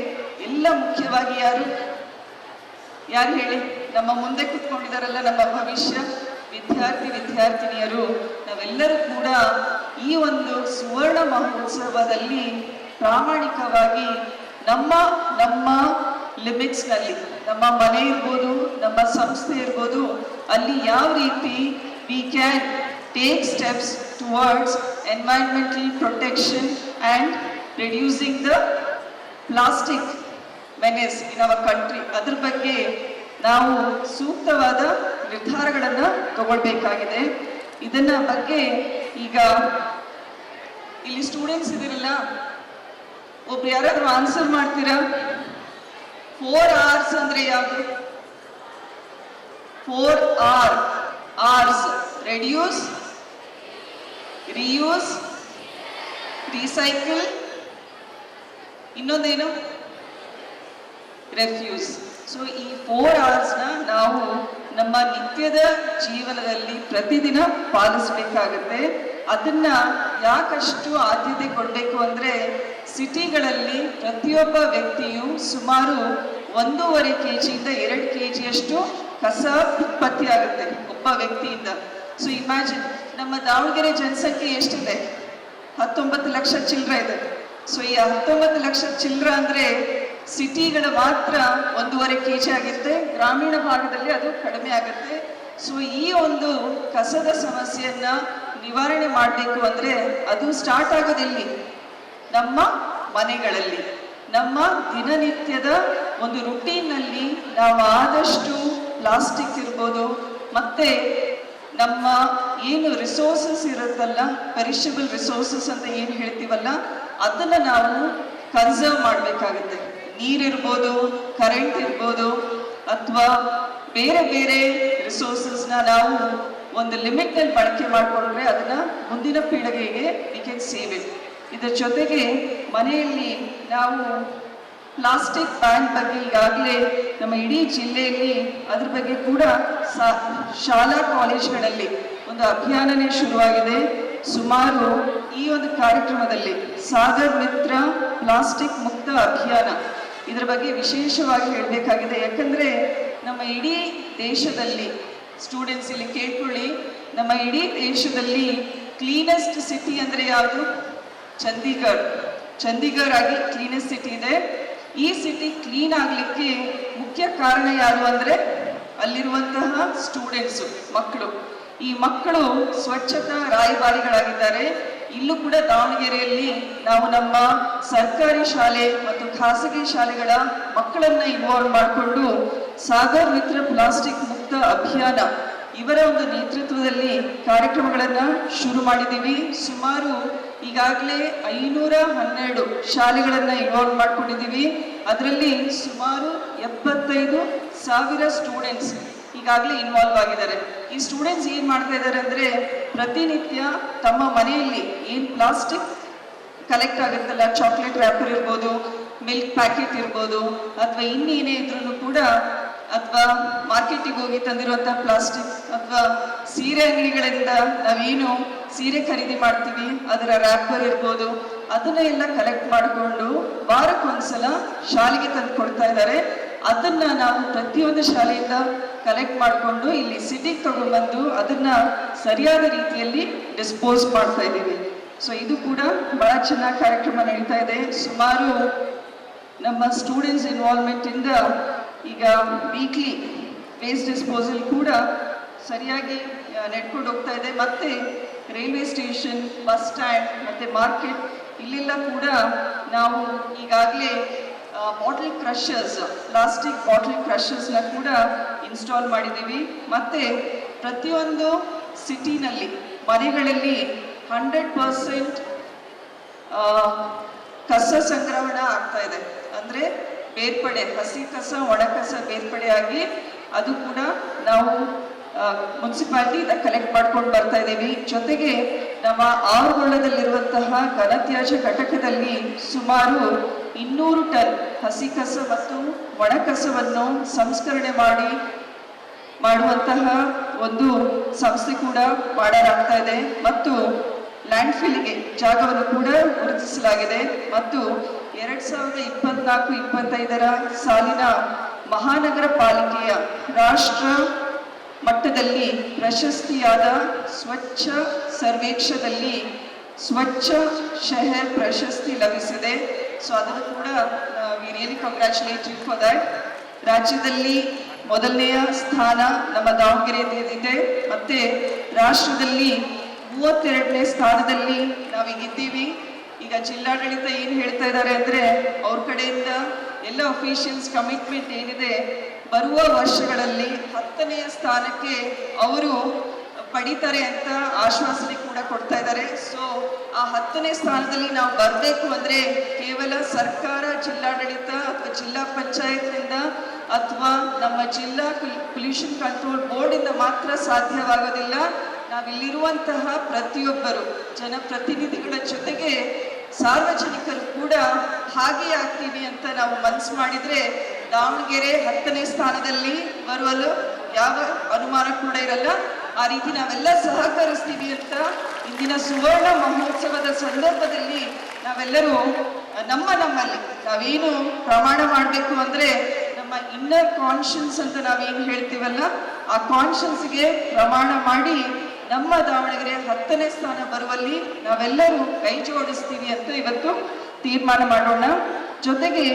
ಎಲ್ಲ ಮುಖ್ಯವಾಗಿ ಯಾರು ಹೇಳಿ, ನಮ್ಮ ಮುಂದೆ ಕೂತ್ಕೊಂಡಿದ್ದಾರಲ್ಲ ನಮ್ಮ ಭವಿಷ್ಯ ವಿದ್ಯಾರ್ಥಿನಿಯರು, ನಾವೆಲ್ಲರೂ ಕೂಡ ಈ ಒಂದು ಸುವರ್ಣ ಮಹೋತ್ಸವದಲ್ಲಿ ಪ್ರಾಮಾಣಿಕವಾಗಿ ನಮ್ಮ ಲಿಮಿಟ್ಸ್ನಲ್ಲಿ, ನಮ್ಮ ಮನೆ ಇರ್ಬೋದು, ನಮ್ಮ ಸಂಸ್ಥೆ ಇರ್ಬೋದು, ಅಲ್ಲಿ ಯಾವ ರೀತಿ we can take steps towards environmental protection and reducing the plastic menace in our country, ಅದ್ರ ಬಗ್ಗೆ ನಾವು ಸೂಕ್ತವಾದ ನಿರ್ಧಾರಗಳನ್ನು ತಗೊಳ್ಬೇಕಾಗಿದೆ. ಇದನ್ನ ಬಗ್ಗೆ ಈಗ ಇಲ್ಲಿ ಸ್ಟೂಡೆಂಟ್ಸ್ ಇದಿರಲ್ಲ, ಒಬ್ರು ಯಾರಾದ್ರೂ ಆನ್ಸರ್ ಮಾಡ್ತೀರಾ? 4 R's ಅಂದ್ರೆ ಯಾವುದು? 4 R's: ರೆಡ್ಯೂಸ್, ರಿಯೂಸ್, ರೀಸೈಕಲ್, ಇನ್ನೊಂದೇನು? ರೆಫ್ಯೂಸ್. ಸೊ ಈ 4 R'ನ ನಾವು ನಮ್ಮ ನಿತ್ಯದ ಜೀವನದಲ್ಲಿ ಪ್ರತಿದಿನ ಪಾಲಿಸಬೇಕಾಗುತ್ತೆ. ಅದನ್ನ ಯಾಕಷ್ಟು ಆದ್ಯತೆ ಕೊಡಬೇಕು ಅಂದ್ರೆ, ಸಿಟಿಗಳಲ್ಲಿ ಪ್ರತಿಯೊಬ್ಬ ವ್ಯಕ್ತಿಯು ಸುಮಾರು 1.5 kgಯಿಂದ 2 kgಯಷ್ಟು ಕಸ ಉತ್ಪತ್ತಿ ಆಗುತ್ತೆ ಒಬ್ಬ ವ್ಯಕ್ತಿಯಿಂದ. ಸೊ ಇಮ್ಯಾಜಿನ್, ನಮ್ಮ ದಾವಣಗೆರೆ ಜನಸಂಖ್ಯೆ ಎಷ್ಟಿದೆ? 19 ಲಕ್ಷ ಚಿಲ್ಲರೆ ಇದೆ. ಸೊ ಈ 19 ಲಕ್ಷ ಚಿಲ್ಲರೆ ಅಂದ್ರೆ ಸಿಟಿಗಳ ಮಾತ್ರ 1.5 kg ಆಗುತ್ತೆ, ಗ್ರಾಮೀಣ ಭಾಗದಲ್ಲಿ ಅದು ಕಡಿಮೆ ಆಗುತ್ತೆ. ಸೊ ಈ ಒಂದು ಕಸದ ಸಮಸ್ಯೆಯನ್ನ ನಿವಾರಣೆ ಮಾಡಬೇಕು ಅಂದ್ರೆ ಅದು ಸ್ಟಾರ್ಟ್ ಆಗೋದೆಲ್ಲಿ? ನಮ್ಮ ಮನೆಗಳಲ್ಲಿ, ನಮ್ಮ ದಿನನಿತ್ಯದ ಒಂದು ರುಟೀನ್ನಲ್ಲಿ ನಾವು ಆದಷ್ಟು ಪ್ಲಾಸ್ಟಿಕ್ ಇರ್ಬೋದು, ಮತ್ತೆ ನಮ್ಮ ಏನು ರಿಸೋರ್ಸಸ್ ಇರುತ್ತಲ್ಲ, ಪೆರಿಷಬಲ್ ರಿಸೋರ್ಸಸ್ ಅಂತ ಏನು ಹೇಳ್ತೀವಲ್ಲ, ಅದನ್ನ ನಾವು ಕನ್ಸರ್ವ್ ಮಾಡಬೇಕಾಗುತ್ತೆ. ನೀರಿರ್ಬೋದು, ಕರೆಂಟ್ ಇರ್ಬೋದು, ಅಥವಾ ಬೇರೆ ಬೇರೆ ರಿಸೋರ್ಸಸ್ನ ನಾವು ಒಂದು ಲಿಮಿಟ್ನಲ್ಲಿ ಬಳಕೆ ಮಾಡಿಕೊಂಡ್ರೆ ಅದನ್ನ ಮುಂದಿನ ಪೀಳಿಗೆಗೆ ವಿ ಕ್ಯಾನ್ ಸೇವ್ ಇಟ್. ಇದರ ಜೊತೆಗೆ ಮನೆಯಲ್ಲಿ ನಾವು ಪ್ಲಾಸ್ಟಿಕ್ ಬ್ಯಾನ್ ಬಗ್ಗೆ ಈಗಾಗಲೇ ನಮ್ಮ ಇಡೀ ಜಿಲ್ಲೆಯಲ್ಲಿ ಅದ್ರ ಬಗ್ಗೆ ಕೂಡ ಶಾಲಾ ಕಾಲೇಜ್ಗಳಲ್ಲಿ ಒಂದು ಅಭಿಯಾನನೇ ಶುರುವಾಗಿದೆ. ಸುಮಾರು ಈ ಒಂದು ಕಾರ್ಯಕ್ರಮದಲ್ಲಿ ಸಾಗರ್ ಮಿತ್ರ ಪ್ಲಾಸ್ಟಿಕ್ ಮುಕ್ತ ಅಭಿಯಾನ, ಇದರ ಬಗ್ಗೆ ವಿಶೇಷವಾಗಿ ಹೇಳಬೇಕಾಗಿದೆ. ಯಾಕಂದ್ರೆ ನಮ್ಮ ಇಡೀ ದೇಶದಲ್ಲಿ, ಸ್ಟೂಡೆಂಟ್ಸ್ ಇಲ್ಲಿ ಕೇಳ್ಕೊಳ್ಳಿ, ನಮ್ಮ ಇಡೀ ದೇಶದಲ್ಲಿ ಕ್ಲೀನೆಸ್ಟ್ ಸಿಟಿ ಅಂದ್ರೆ ಯಾವುದು? ಚಂಡೀಗಢ ಆಗಿ ಕ್ಲೀನೆಸ್ಟ್ ಸಿಟಿ ಇದೆ. ಈ ಸಿಟಿ ಕ್ಲೀನ್ ಆಗ್ಲಿಕ್ಕೆ ಮುಖ್ಯ ಕಾರಣ ಯಾರು ಅಂದ್ರೆ ಅಲ್ಲಿರುವಂತಹ ಸ್ಟೂಡೆಂಟ್ಸು, ಮಕ್ಕಳು. ಈ ಮಕ್ಕಳು ಸ್ವಚ್ಛತಾ ರಾಯಭಾರಿಗಳಾಗಿದ್ದಾರೆ. ಇಲ್ಲೂ ಕೂಡ ದಾವಣಗೆರೆಯಲ್ಲಿ ನಾವು ನಮ್ಮ ಸರ್ಕಾರಿ ಶಾಲೆ ಮತ್ತು ಖಾಸಗಿ ಶಾಲೆಗಳ ಮಕ್ಕಳನ್ನ ಇನ್ವಾಲ್ವ್ ಮಾಡಿಕೊಂಡು ಸಾಗರ್ ಮಿತ್ರ ಪ್ಲಾಸ್ಟಿಕ್ ಮುಕ್ತ ಅಭಿಯಾನ ಇವರ ಒಂದು ನೇತೃತ್ವದಲ್ಲಿ ಕಾರ್ಯಕ್ರಮಗಳನ್ನ ಶುರು ಮಾಡಿದ್ದೀವಿ. ಸುಮಾರು ಈಗಾಗಲೇ 512 ಶಾಲೆಗಳನ್ನ ಇನ್ವಾಲ್ವ್ ಮಾಡ್ಕೊಂಡಿದ್ದೀವಿ. ಅದರಲ್ಲಿ ಸುಮಾರು 75,000 ಸ್ಟೂಡೆಂಟ್ಸ್ ಈಗಾಗಲೇ ಇನ್ವಾಲ್ವ್ ಆಗಿದ್ದಾರೆ. ಈ ಸ್ಟೂಡೆಂಟ್ಸ್ ಏನ್ ಮಾಡ್ತಾ ಇದ್ದಾರೆ ಅಂದ್ರೆ, ಪ್ರತಿನಿತ್ಯ ತಮ್ಮ ಮನೆಯಲ್ಲಿ ಏನ್ ಪ್ಲಾಸ್ಟಿಕ್ ಕಲೆಕ್ಟ್ ಆಗುತ್ತಲ್ಲ, ಚಾಕ್ಲೇಟ್ ರ್ಯಾಪರ್ ಇರ್ಬೋದು, ಮಿಲ್ಕ್ ಪ್ಯಾಕೆಟ್ ಇರ್ಬೋದು, ಅಥವಾ ಇನ್ನೇನೇ ಇದ್ರೂ ಕೂಡ, ಅಥವಾ ಮಾರ್ಕೆಟಿಗೆ ಹೋಗಿ ತಂದಿರುವಂತಹ ಪ್ಲಾಸ್ಟಿಕ್, ಅಥವಾ ಸೀರೆ ಅಂಗಡಿಗಳಿಂದ ನಾವೇನು ಸೀರೆ ಖರೀದಿ ಮಾಡ್ತೀವಿ ಅದರ ರ್ಯಾಪರ್ ಇರ್ಬೋದು, ಅದನ್ನ ಎಲ್ಲ ಕಲೆಕ್ಟ್ ಮಾಡಿಕೊಂಡು ವಾರಕ್ಕೊಂದ್ಸಲ ಶಾಲೆಗೆ ತಂದು ಕೊಡ್ತಾ ಇದ್ದಾರೆ. ಅದನ್ನ ನಾವು ಪ್ರತಿಯೊಂದು ಶಾಲೆಯಿಂದ ಕಲೆಕ್ಟ್ ಮಾಡಿಕೊಂಡು ಇಲ್ಲಿ ಸಿಟಿಗೆ ತಗೊಂಡ್ಬಂದು ಅದನ್ನ ಸರಿಯಾದ ರೀತಿಯಲ್ಲಿ ಡಿಸ್ಪೋಸ್ ಮಾಡ್ತಾ ಇದ್ದೀವಿ. ಸೊ ಇದು ಕೂಡ ಬಹಳ ಚೆನ್ನಾಗಿ ಕಾರ್ಯಕ್ರಮ ನಡೀತಾ ಇದೆ. ಸುಮಾರು ನಮ್ಮ ಸ್ಟೂಡೆಂಟ್ಸ್ ಇನ್ವಾಲ್ವ್ಮೆಂಟ್ ಇಂದ ಈಗ ವೀಕ್ಲಿ ವೇಸ್ಟ್ ಡಿಸ್ಪೋಸಲ್ ಕೂಡ ಸರಿಯಾಗಿ ನೆಡ್ಕೊಂಡು ಹೋಗ್ತಾ ಇದೆ. ಮತ್ತೆ ರೈಲ್ವೆ ಸ್ಟೇಷನ್, ಬಸ್ ಸ್ಟ್ಯಾಂಡ್, ಮತ್ತೆ ಮಾರ್ಕೆಟ್, ಇಲ್ಲೆಲ್ಲ ಕೂಡ ನಾವು ಈಗಾಗಲೇ ಬಾಟಲ್ ಕ್ರಷರ್ಸ್, ಪ್ಲಾಸ್ಟಿಕ್ ಬಾಟಲ್ ಕ್ರಷರ್ಸ್ನ ಕೂಡ ಇನ್ಸ್ಟಾಲ್ ಮಾಡಿದ್ದೀವಿ. ಮತ್ತೆ ಪ್ರತಿಯೊಂದು ಸಿಟಿನಲ್ಲಿ ಮನೆಗಳಲ್ಲಿ 100% ಕಸ ಸಂಗ್ರಹಣೆ ಆಗ್ತಾ ಇದೆ. ಅಂದ್ರೆ ಬೇರ್ಪಡೆ, ಹಸಿ ಕಸ, ಒಣ ಕಸ ಬೇರ್ಪಡೆಯಾಗಿ ಅದು ಕೂಡ ನಾವು ಮುನ್ಸಿಪಾಲಿಟಿಯಿಂದ ಕಲೆಕ್ಟ್ ಮಾಡ್ಕೊಂಡು ಬರ್ತಾ ಇದ್ದೀವಿ. ಜೊತೆಗೆ ನಮ್ಮ ಆವರಣದಲ್ಲಿರುವಂತಹ ಘನತ್ಯಾಜ್ಯ ಘಟಕದಲ್ಲಿ ಸುಮಾರು 200 ಟನ್ ಹಸಿ ಕಸ ಮತ್ತು ಒಣ ಕಸವನ್ನು ಸಂಸ್ಕರಣೆ ಮಾಡುವಂತಹ ಒಂದು ಸಂಸ್ಥೆ ಕೂಡ ಮಾಡಲಾಗ್ತಾ ಇದೆ. ಮತ್ತು ಲ್ಯಾಂಡ್ ಫಿಲ್ಗೆ ಜಾಗವನ್ನು ಕೂಡ ಗುರುತಿಸಲಾಗಿದೆ. ಮತ್ತು 2024-25 ಸಾಲಿನ ಮಹಾನಗರ ಪಾಲಿಕೆಯ ರಾಷ್ಟ್ರ ಮಟ್ಟದಲ್ಲಿ ಪ್ರಶಸ್ತಿಯಾದ ಸ್ವಚ್ಛ ಸರ್ವೇಕ್ಷಣದಲ್ಲಿ ಸ್ವಚ್ಛ ಶಹರ್ ಪ್ರಶಸ್ತಿ ಲಭಿಸಿದೆ. ಸೊ ಅದನ್ನು ಕೂಡ we really congratulate you for that. ರಾಜ್ಯದಲ್ಲಿ ಮೊದಲನೆಯ ಸ್ಥಾನ ನಮ್ಮ ದಾವಣಗೆರೆಯಲ್ಲಿದೆ. ಮತ್ತೆ ರಾಷ್ಟ್ರದಲ್ಲಿ 32ನೇ ಸ್ಥಾನದಲ್ಲಿ ನಾವೀಗಿದ್ದೀವಿ. ಈಗ ಜಿಲ್ಲಾಡಳಿತ ಏನು ಹೇಳ್ತಾ ಇದ್ದಾರೆ ಅಂದರೆ ಅವ್ರ ಕಡೆಯಿಂದ ಎಲ್ಲ ಅಫಿಷಿಯಲ್ಸ್ ಕಮಿಟ್ಮೆಂಟ್ ಏನಿದೆ, ಬರುವ ವರ್ಷಗಳಲ್ಲಿ 10ನೇ ಸ್ಥಾನಕ್ಕೆ ಅವರು ಪಡಿತಾರೆ ಅಂತ ಆಶ್ವಾಸನೆ ಕೂಡ ಕೊಡ್ತಾ ಇದ್ದಾರೆ. ಸೊ ಆ 10ನೇ ಸ್ಥಾನದಲ್ಲಿ ನಾವು ಬರಬೇಕು ಅಂದರೆ ಕೇವಲ ಸರ್ಕಾರ, ಜಿಲ್ಲಾಡಳಿತ ಅಥವಾ ಜಿಲ್ಲಾ ಪಂಚಾಯತ್ನಿಂದ ಅಥವಾ ನಮ್ಮ ಜಿಲ್ಲಾ ಪೊಲ್ಯೂಷನ್ ಕಂಟ್ರೋಲ್ ಬೋರ್ಡಿಂದ ಮಾತ್ರ ಸಾಧ್ಯವಾಗೋದಿಲ್ಲ. ನಾವಿಲ್ಲಿರುವಂತಹ ಪ್ರತಿಯೊಬ್ಬರು ಜನಪ್ರತಿನಿಧಿಗಳ ಜೊತೆಗೆ ಸಾರ್ವಜನಿಕರು ಕೂಡ ಹಾಗೆ ಆಗ್ತೀವಿ ಅಂತ ನಾವು ಮನಸ್ಸು ಮಾಡಿದರೆ ದಾವಣಗೆರೆ 10ನೇ ಸ್ಥಾನದಲ್ಲಿ ಬರುವಲು ಯಾವ ಅನುಮಾನ ಕೂಡ ಇರಲ್ಲ. ಆ ರೀತಿ ನಾವೆಲ್ಲ ಸಹಕರಿಸ್ತೀವಿ ಅಂತ ಇಂದಿನ ಸುವರ್ಣ ಮಹೋತ್ಸವದ ಸಂದರ್ಭದಲ್ಲಿ ನಾವೆಲ್ಲರೂ ನಮ್ಮಲ್ಲಿ ನಾವೇನು ಪ್ರಮಾಣ ಮಾಡಬೇಕು ಅಂದರೆ ನಮ್ಮ ಇನ್ನರ್ ಕಾನ್ಷಿಯನ್ಸ್ ಅಂತ ನಾವೇನು ಹೇಳ್ತೀವಲ್ಲ, ಆ ಕಾನ್ಷಿಯನ್ಸ್ಗೆ ಪ್ರಮಾಣ ಮಾಡಿ ನಮ್ಮ ದಾವಣಗೆರೆ 10ನೇ ಸ್ಥಾನ ಬರುವಲ್ಲಿ ನಾವೆಲ್ಲರೂ ಕೈ ಜೋಡಿಸ್ತೀವಿ ಅಂತ ಇವತ್ತು ತೀರ್ಮಾನ ಮಾಡೋಣ. ಜೊತೆಗೆ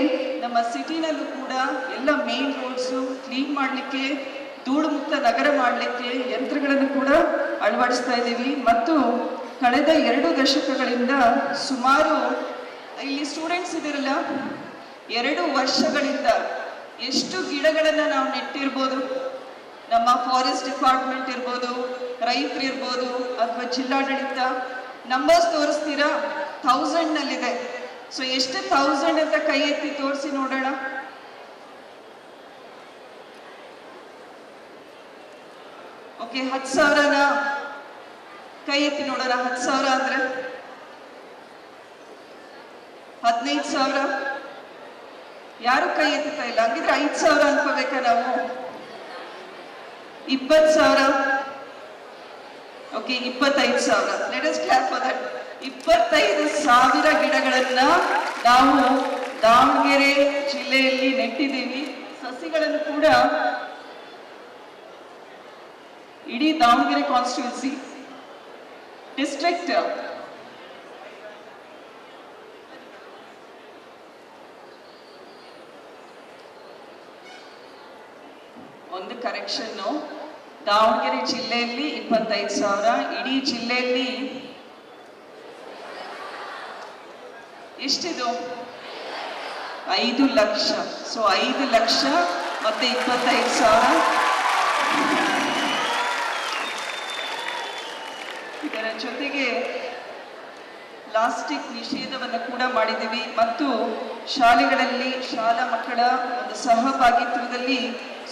ನಮ್ಮ ಸಿಟಿನಲ್ಲೂ ಕೂಡ ಎಲ್ಲ ಮೇನ್ ರೋಡ್ಸು ಕ್ಲೀನ್ ಮಾಡಲಿಕ್ಕೆ, ಧೂಳು ಮುಕ್ತ ನಗರ ಮಾಡಲಿಕ್ಕೆ ಯಂತ್ರಗಳನ್ನು ಕೂಡ ಅಳವಡಿಸ್ತಾ ಇದ್ದೀವಿ. ಮತ್ತು ಕಳೆದ 2 ದಶಕಗಳಿಂದ ಸುಮಾರು ಇಲ್ಲಿ ಸ್ಟೂಡೆಂಟ್ಸ್ ಇದಿರಲ್ಲ, 2 ವರ್ಷಗಳಿಂದ ಎಷ್ಟು ಗಿಡಗಳನ್ನು ನಾವು ನೆಟ್ಟಿರ್ಬೋದು. ನಮ್ಮ ಫಾರೆಸ್ಟ್ ಡಿಪಾರ್ಟ್ಮೆಂಟ್ ಇರ್ಬೋದು, ರೈತರು ಇರ್ಬೋದು, ಅಥವಾ ಜಿಲ್ಲಾಡಳಿತ ನಂಬರ್ಸ್ ತೋರಿಸ್ತೀರಾ? 1000ನಲ್ಲಿದೆ. ಸೊ ಎಷ್ಟು 1000 ಅಂತ ಕೈ ಎತ್ತಿ ತೋರಿಸಿ ನೋಡೋಣ. ಓಕೆ, 10,000ನ ಕೈ ಎತ್ತಿ ನೋಡೋಣ. 10,000 ಅಂದ್ರೆ 15,000 ಯಾರು ಕೈ ಎತ್ತುತ್ತಾ ಇಲ್ಲ. ಹಂಗಿದ್ರೆ 5,000 ಅನ್ಕೋಬೇಕಾ ನಾವು? 20,000. Okay, 25,000. Let us clap for that. 25,000 ಗಿಡಗಳನ್ನ ನಾವು ದಾವಣಗೆರೆ ಜಿಲ್ಲೆಯಲ್ಲಿ ನೆಟ್ಟಿದ್ದೀವಿ. ಸಸಿಗಳನ್ನು ಕೂಡ ಇಡೀ ದಾವಣಗೆರೆ ಕಾನ್ಸ್ಟಿಟ್ಯೂನ್ಸಿ ಡಿಸ್ಟ್ರಿಕ್ಟ್ ಒಂದು ಕರೆಕ್ಷನ್ನು, ದಾವಣಗೆರೆ ಜಿಲ್ಲೆಯಲ್ಲಿ 25,000, ಇಡೀ ಜಿಲ್ಲೆಯಲ್ಲಿ ಎಷ್ಟಿದು? 5 ಲಕ್ಷ. ಸೊ 5 ಲಕ್ಷ ಮತ್ತೆ 25,000. ಇದರ ಜೊತೆಗೆ ಪ್ಲಾಸ್ಟಿಕ್ ನಿಷೇಧವನ್ನು ಕೂಡ ಮಾಡಿದ್ದೀವಿ. ಮತ್ತು ಶಾಲೆಗಳಲ್ಲಿ ಶಾಲಾ ಮಕ್ಕಳ ಒಂದು ಸಹಭಾಗಿತ್ವದಲ್ಲಿ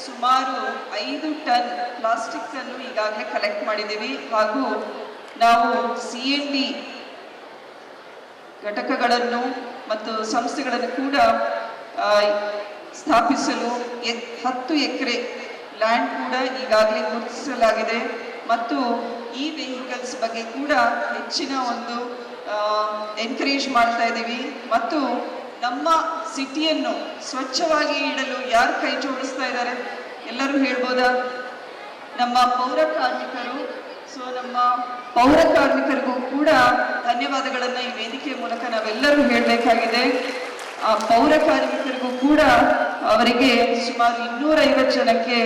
ಸುಮಾರು 5 ಟನ್ ಪ್ಲಾಸ್ಟಿಕ್ ಅನ್ನು ಈಗಾಗಲೇ ಕಲೆಕ್ಟ್ ಮಾಡಿದ್ದೀವಿ. ಹಾಗೂ ನಾವು CND ಘಟಕಗಳನ್ನು ಮತ್ತು ಸಂಸ್ಥೆಗಳನ್ನು ಕೂಡ ಸ್ಥಾಪಿಸಲು 10 ಎಕರೆ ಲ್ಯಾಂಡ್ ಕೂಡ ಈಗಾಗಲೇ ಗುರುತಿಸಲಾಗಿದೆ. ಮತ್ತು ಈ ವೆಹಿಕಲ್ಸ್ ಬಗ್ಗೆ ಕೂಡ ಹೆಚ್ಚಿನ ಒಂದು ಎನ್ಕರೇಜ್ ಮಾಡ್ತಾ ಇದ್ದೀವಿ. ಮತ್ತು ನಮ್ಮ ಸಿಟಿಯನ್ನು ಸ್ವಚ್ಛವಾಗಿ ಇಡಲು ಯಾರು ಕೈ ಜೋಡಿಸ್ತಾ ಇದ್ದಾರೆ? ಎಲ್ಲರೂ ಹೇಳ್ಬೋದಾ? ನಮ್ಮ ಪೌರ ಕಾರ್ಮಿಕರು. ಸೊ ನಮ್ಮ ಪೌರ ಕಾರ್ಮಿಕರಿಗೂ ಕೂಡ ಧನ್ಯವಾದಗಳನ್ನು ಈ ವೇದಿಕೆ ಮೂಲಕ ನಾವೆಲ್ಲರೂ ಹೇಳಬೇಕಾಗಿದೆ. ಆ ಪೌರ ಕಾರ್ಮಿಕರಿಗೂ ಕೂಡ ಅವರಿಗೆ ಸುಮಾರು 250 ಜನಕ್ಕೆ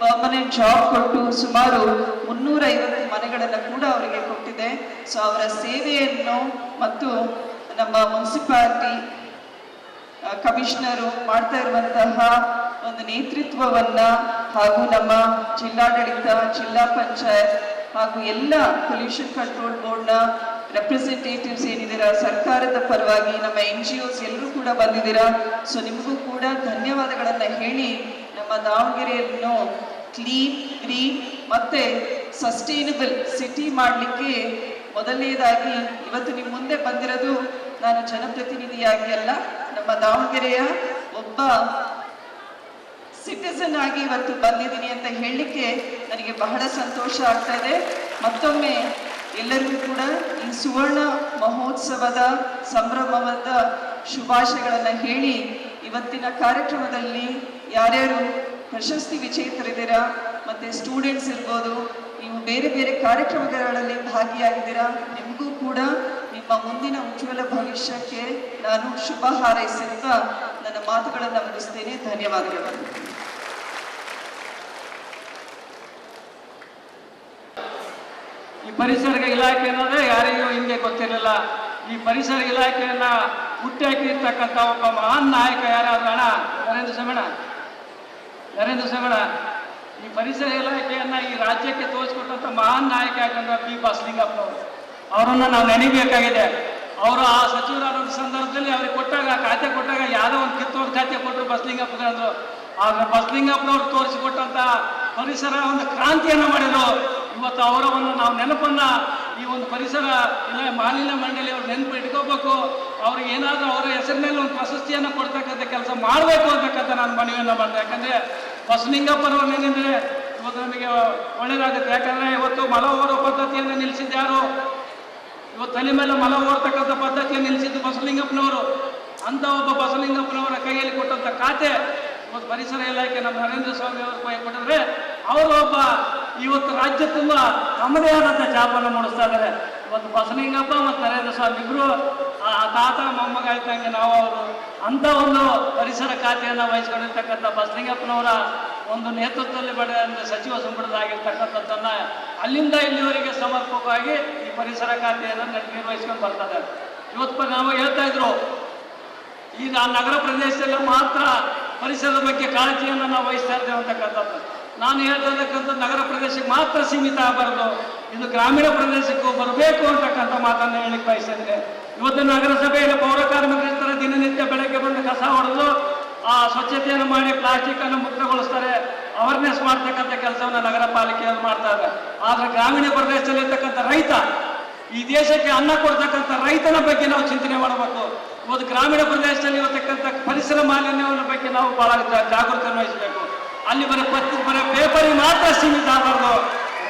ಪರ್ಮನೆಂಟ್ ಜಾಬ್ ಕೊಟ್ಟು ಸುಮಾರು 350 ಮನೆಗಳನ್ನು ಕೂಡ ಅವರಿಗೆ ಕೊಟ್ಟಿದೆ. ಸೊ ಅವರ ಸೇವೆಯನ್ನು ಮತ್ತು ನಮ್ಮ ಮುನ್ಸಿಪಾಲಿಟಿ ಕಮಿಷನರು ಮಾಡ್ತಾ ಇರುವಂತಹ ಒಂದು ನೇತೃತ್ವವನ್ನ ಹಾಗೂ ನಮ್ಮ ಜಿಲ್ಲಾಡಳಿತ, ಜಿಲ್ಲಾ ಪಂಚಾಯತ್ ಹಾಗೂ ಎಲ್ಲ ಪೊಲ್ಯೂಷನ್ ಕಂಟ್ರೋಲ್ ಬೋರ್ಡ್ನ ರೆಪ್ರೆಸೆಂಟೇಟಿವ್ಸ್ ಏನಿದ್ದೀರಾ, ಸರ್ಕಾರದ ಪರವಾಗಿ ನಮ್ಮ NGOs ಎಲ್ಲರೂ ಕೂಡ ಬಂದಿದ್ದೀರಾ. ಸೊ ನಿಮಗೂ ಕೂಡ ಧನ್ಯವಾದಗಳನ್ನು ಹೇಳಿ ನಮ್ಮ ದಾವಣಗೆರೆಯನ್ನು ಕ್ಲೀನ್, ಗ್ರೀನ್ ಮತ್ತೆ ಸಸ್ಟೈನಬಲ್ ಸಿಟಿ ಮಾಡಲಿಕ್ಕೆ ಮೊದಲನೇದಾಗಿ ಇವತ್ತು ನಿಮ್ಮ ಮುಂದೆ ಬಂದಿರೋದು ನಾನು ಜನಪ್ರತಿನಿಧಿಯಾಗಿ ಅಲ್ಲ, ನಮ್ಮ ದಾವಣಗೆರೆಯ ಒಬ್ಬ ಸಿಟಿಸನ್ ಆಗಿ ಇವತ್ತು ಬಂದಿದ್ದೀನಿ ಅಂತ ಹೇಳಲಿಕ್ಕೆ ನನಗೆ ಬಹಳ ಸಂತೋಷ ಆಗ್ತಾ ಇದೆ. ಮತ್ತೊಮ್ಮೆ ಎಲ್ಲರಿಗೂ ಕೂಡ ಈ ಸುವರ್ಣ ಮಹೋತ್ಸವದ ಸಂಭ್ರಮವಾದ ಶುಭಾಶಯಗಳನ್ನು ಹೇಳಿ, ಇವತ್ತಿನ ಕಾರ್ಯಕ್ರಮದಲ್ಲಿ ಯಾರ್ಯಾರು ಪ್ರಶಸ್ತಿ ವಿಜೇತರಿದ್ದೀರಾ ಮತ್ತು ಸ್ಟೂಡೆಂಟ್ಸ್ ಇರ್ಬೋದು, ನೀವು ಬೇರೆ ಬೇರೆ ಕಾರ್ಯಕ್ರಮಗಳಲ್ಲಿ ಭಾಗಿಯಾಗಿದ್ದೀರಾ, ನಿಮಗೂ ಕೂಡ ನಿಮ್ಮ ಮುಂದಿನ ಉಜ್ವಲ ಭವಿಷ್ಯಕ್ಕೆ ನಾನು ಶುಭ ಹಾರೈಸುತ್ತಾ ನನ್ನ ಮಾತುಗಳನ್ನು ಮುಗಿಸ್ತೇನೆ. ಧನ್ಯವಾದಗಳು. ಈ ಪರಿಸರ ಇಲಾಖೆ ಅನ್ನೋದೇ ಯಾರಿಗೂ ಹಿಂದೆ ಗೊತ್ತಿರಲಿಲ್ಲ. ಈ ಪರಿಸರ ಇಲಾಖೆಯನ್ನ ಹುಟ್ಟಾಕಿರ್ತಕ್ಕಂಥ ಒಬ್ಬ ಮಹಾನ್ ನಾಯಕ ಯಾರಾದ್ರೂ ಅಣ್ಣ ನರೇಂದ್ರ ಸ್ವಾಮಿ ಈ ಪರಿಸರ ಇಲಾಖೆಯನ್ನ ಈ ರಾಜ್ಯಕ್ಕೆ ತೋರಿಸ್ಕೊಟ್ಟಂತ ಮಹಾನ್ ನಾಯಕ ಯಾಕಂದ್ರೆ ಪಿ ಬಸಲಿಂಗಪ್ಪನವರು. ಅವರನ್ನ ನಾವು ನೆನೀಬೇಕಾಗಿದೆ. ಅವರು ಆ ಸಚಿವರಾದ ಸಂದರ್ಭದಲ್ಲಿ ಅವ್ರಿಗೆ ಕೊಟ್ಟಾಗ ಖಾತೆ ಕೊಟ್ಟಾಗ ಯಾವುದೋ ಒಂದು ಕಿತ್ತೂರು ಖಾತೆ ಕೊಟ್ಟರು ಬಸಲಿಂಗಪ್ಪನವರು. ಆದ್ರೆ ಬಸಲಿಂಗಪ್ಪನವ್ರು ತೋರಿಸಿಕೊಟ್ಟಂತ ಪರಿಸರ ಒಂದು ಕ್ರಾಂತಿಯನ್ನು ಮಾಡಿದ್ರು. ಇವತ್ತು ಅವರವನ್ನು ನಾವು ನೆನಪನ್ನ ಈ ಒಂದು ಪರಿಸರ ಇಲ್ಲ ಮಾಲಿನ್ಯ ಮಂಡಳಿ ಅವ್ರು ನೆನಪು ಇಟ್ಕೋಬೇಕು. ಅವ್ರಿಗೆ ಏನಾದರೂ ಅವರ ಹೆಸರಿನಲ್ಲಿ ಒಂದು ಪ್ರಶಸ್ತಿಯನ್ನು ಕೊಡ್ತಕ್ಕಂಥ ಕೆಲಸ ಮಾಡಬೇಕು ಅಂತಕ್ಕಂಥ ನಾನು ಮನವಿಯನ್ನು ಮಾಡಿದೆ. ಯಾಕಂದರೆ ಬಸಲಿಂಗಪ್ಪನವ್ರು ನೆನೆದರೆ ಇವತ್ತು ನಮಗೆ ಒಳ್ಳೆಯದಾಗುತ್ತೆ. ಯಾಕಂದರೆ ಇವತ್ತು ಮಲ ಓರೋ ಪದ್ಧತಿಯನ್ನು ನಿಲ್ಲಿಸಿದ್ಯಾರು? ಇವತ್ತು ತಲೆ ಮೇಲೆ ಮಲ ಓಡ್ತಕ್ಕಂಥ ಪದ್ಧತಿಯನ್ನು ನಿಲ್ಲಿಸಿದ್ದು ಬಸಲಿಂಗಪ್ಪನವರು. ಅಂಥ ಒಬ್ಬ ಬಸಲಿಂಗಪ್ಪನವರ ಕೈಯಲ್ಲಿ ಕೊಟ್ಟಂಥ ಖಾತೆ ಇವತ್ತು ಪರಿಸರ ಇಲಾಖೆ ನಮ್ಮ ನರೇಂದ್ರ ಸ್ವಾಮಿ ಅವರು ಕೈ ಕೊಟ್ಟಿದ್ರೆ ಅವರು ಒಬ್ಬ ಇವತ್ತು ರಾಜ್ಯ ತುಂಬ ತಮ್ಮದೇ ಆದಂಥ ಛಾಪನ್ನು ಮೂಡಿಸ್ತಾ ಇದ್ದಾರೆ. ಇವತ್ತು ಬಸಲಿಂಗಪ್ಪ ಮತ್ತು ನರೇಂದ್ರ ಸ್ವಾಮಿ ಇಬ್ಬರು ತಾತ ಮೊಮ್ಮಗ ಆಯ್ತಂಗೆ ನಾವು ಅವರು ಅಂಥ ಒಂದು ಪರಿಸರ ಖಾತೆಯನ್ನು ವಹಿಸ್ಕೊಂಡಿರ್ತಕ್ಕಂಥ ಬಸಲಿಂಗಪ್ಪನವರ ಒಂದು ನೇತೃತ್ವದಲ್ಲಿ ಪಡೆದ ಸಚಿವ ಸಂಪುಟದಾಗಿರ್ತಕ್ಕಂಥದ್ದನ್ನು ಅಲ್ಲಿಂದ ಇಲ್ಲಿವರೆಗೆ ಸಮರ್ಪಕವಾಗಿ ಈ ಪರಿಸರ ಖಾತೆಯನ್ನು ನಿರ್ವಹಿಸ್ಕೊಂಡು ಬರ್ತಾರೆ. ಇವತ್ತು ನಾವು ಹೇಳ್ತಾ ಇದ್ರು ಈಗ ನಗರ ಪ್ರದೇಶದಲ್ಲಿ ಮಾತ್ರ ಪರಿಸರದ ಬಗ್ಗೆ ಕಾಳಜಿಯನ್ನು ನಾವು ವಹಿಸ್ತಾ ಇದ್ದೇವೆ ಅಂತಕ್ಕಂಥದ್ದು. ನಾನು ಹೇಳ್ತಾ ಇರ್ತಕ್ಕಂಥ ನಗರ ಪ್ರದೇಶಕ್ಕೆ ಮಾತ್ರ ಸೀಮಿತ ಆಗಬಾರ್ದು, ಇದು ಗ್ರಾಮೀಣ ಪ್ರದೇಶಕ್ಕೂ ಬರಬೇಕು ಅಂತಕ್ಕಂಥ ಮಾತನ್ನು ಹೇಳಿಕ್ಕೆ ಬಯಸಿದ್ರೆ. ಇವತ್ತು ನಗರಸಭೆಯಲ್ಲಿ ಪೌರ ಕಾರ್ಮಿಕರಿರ್ತಾರೆ, ದಿನನಿತ್ಯ ಬೆಳಗ್ಗೆ ಬಂದು ಕಸ ಹೊಡೆದು ಆ ಸ್ವಚ್ಛತೆಯನ್ನು ಮಾಡಿ ಪ್ಲಾಸ್ಟಿಕ್ಕನ್ನು ಮುಕ್ತಗೊಳಿಸ್ತಾರೆ, ಅವೇರ್ನೆಸ್ ಮಾಡ್ತಕ್ಕಂಥ ಕೆಲಸವನ್ನು ನಗರ ಪಾಲಿಕೆಯಲ್ಲಿ ಮಾಡ್ತಾ ಇದ್ದಾರೆ. ಆದರೆ ಗ್ರಾಮೀಣ ಪ್ರದೇಶದಲ್ಲಿರ್ತಕ್ಕಂಥ ರೈತ, ಈ ದೇಶಕ್ಕೆ ಅನ್ನ ಕೊಡ್ತಕ್ಕಂಥ ರೈತನ ಬಗ್ಗೆ ನಾವು ಚಿಂತನೆ ಮಾಡಬೇಕು. ಇವತ್ತು ಗ್ರಾಮೀಣ ಪ್ರದೇಶದಲ್ಲಿ ಇರತಕ್ಕಂಥ ಪರಿಸರ ಮಾಲಿನ್ಯವನ್ನು ಬಗ್ಗೆ ನಾವು ಬಹಳ ಜಾಗೃತಿ ವಹಿಸಬೇಕು. ಅಲ್ಲಿ ಬರೀ ಪೇಪರಿಗೆ ಮಾತ್ರ ಸೀಮಿತ ಆಗಬಾರ್ದು,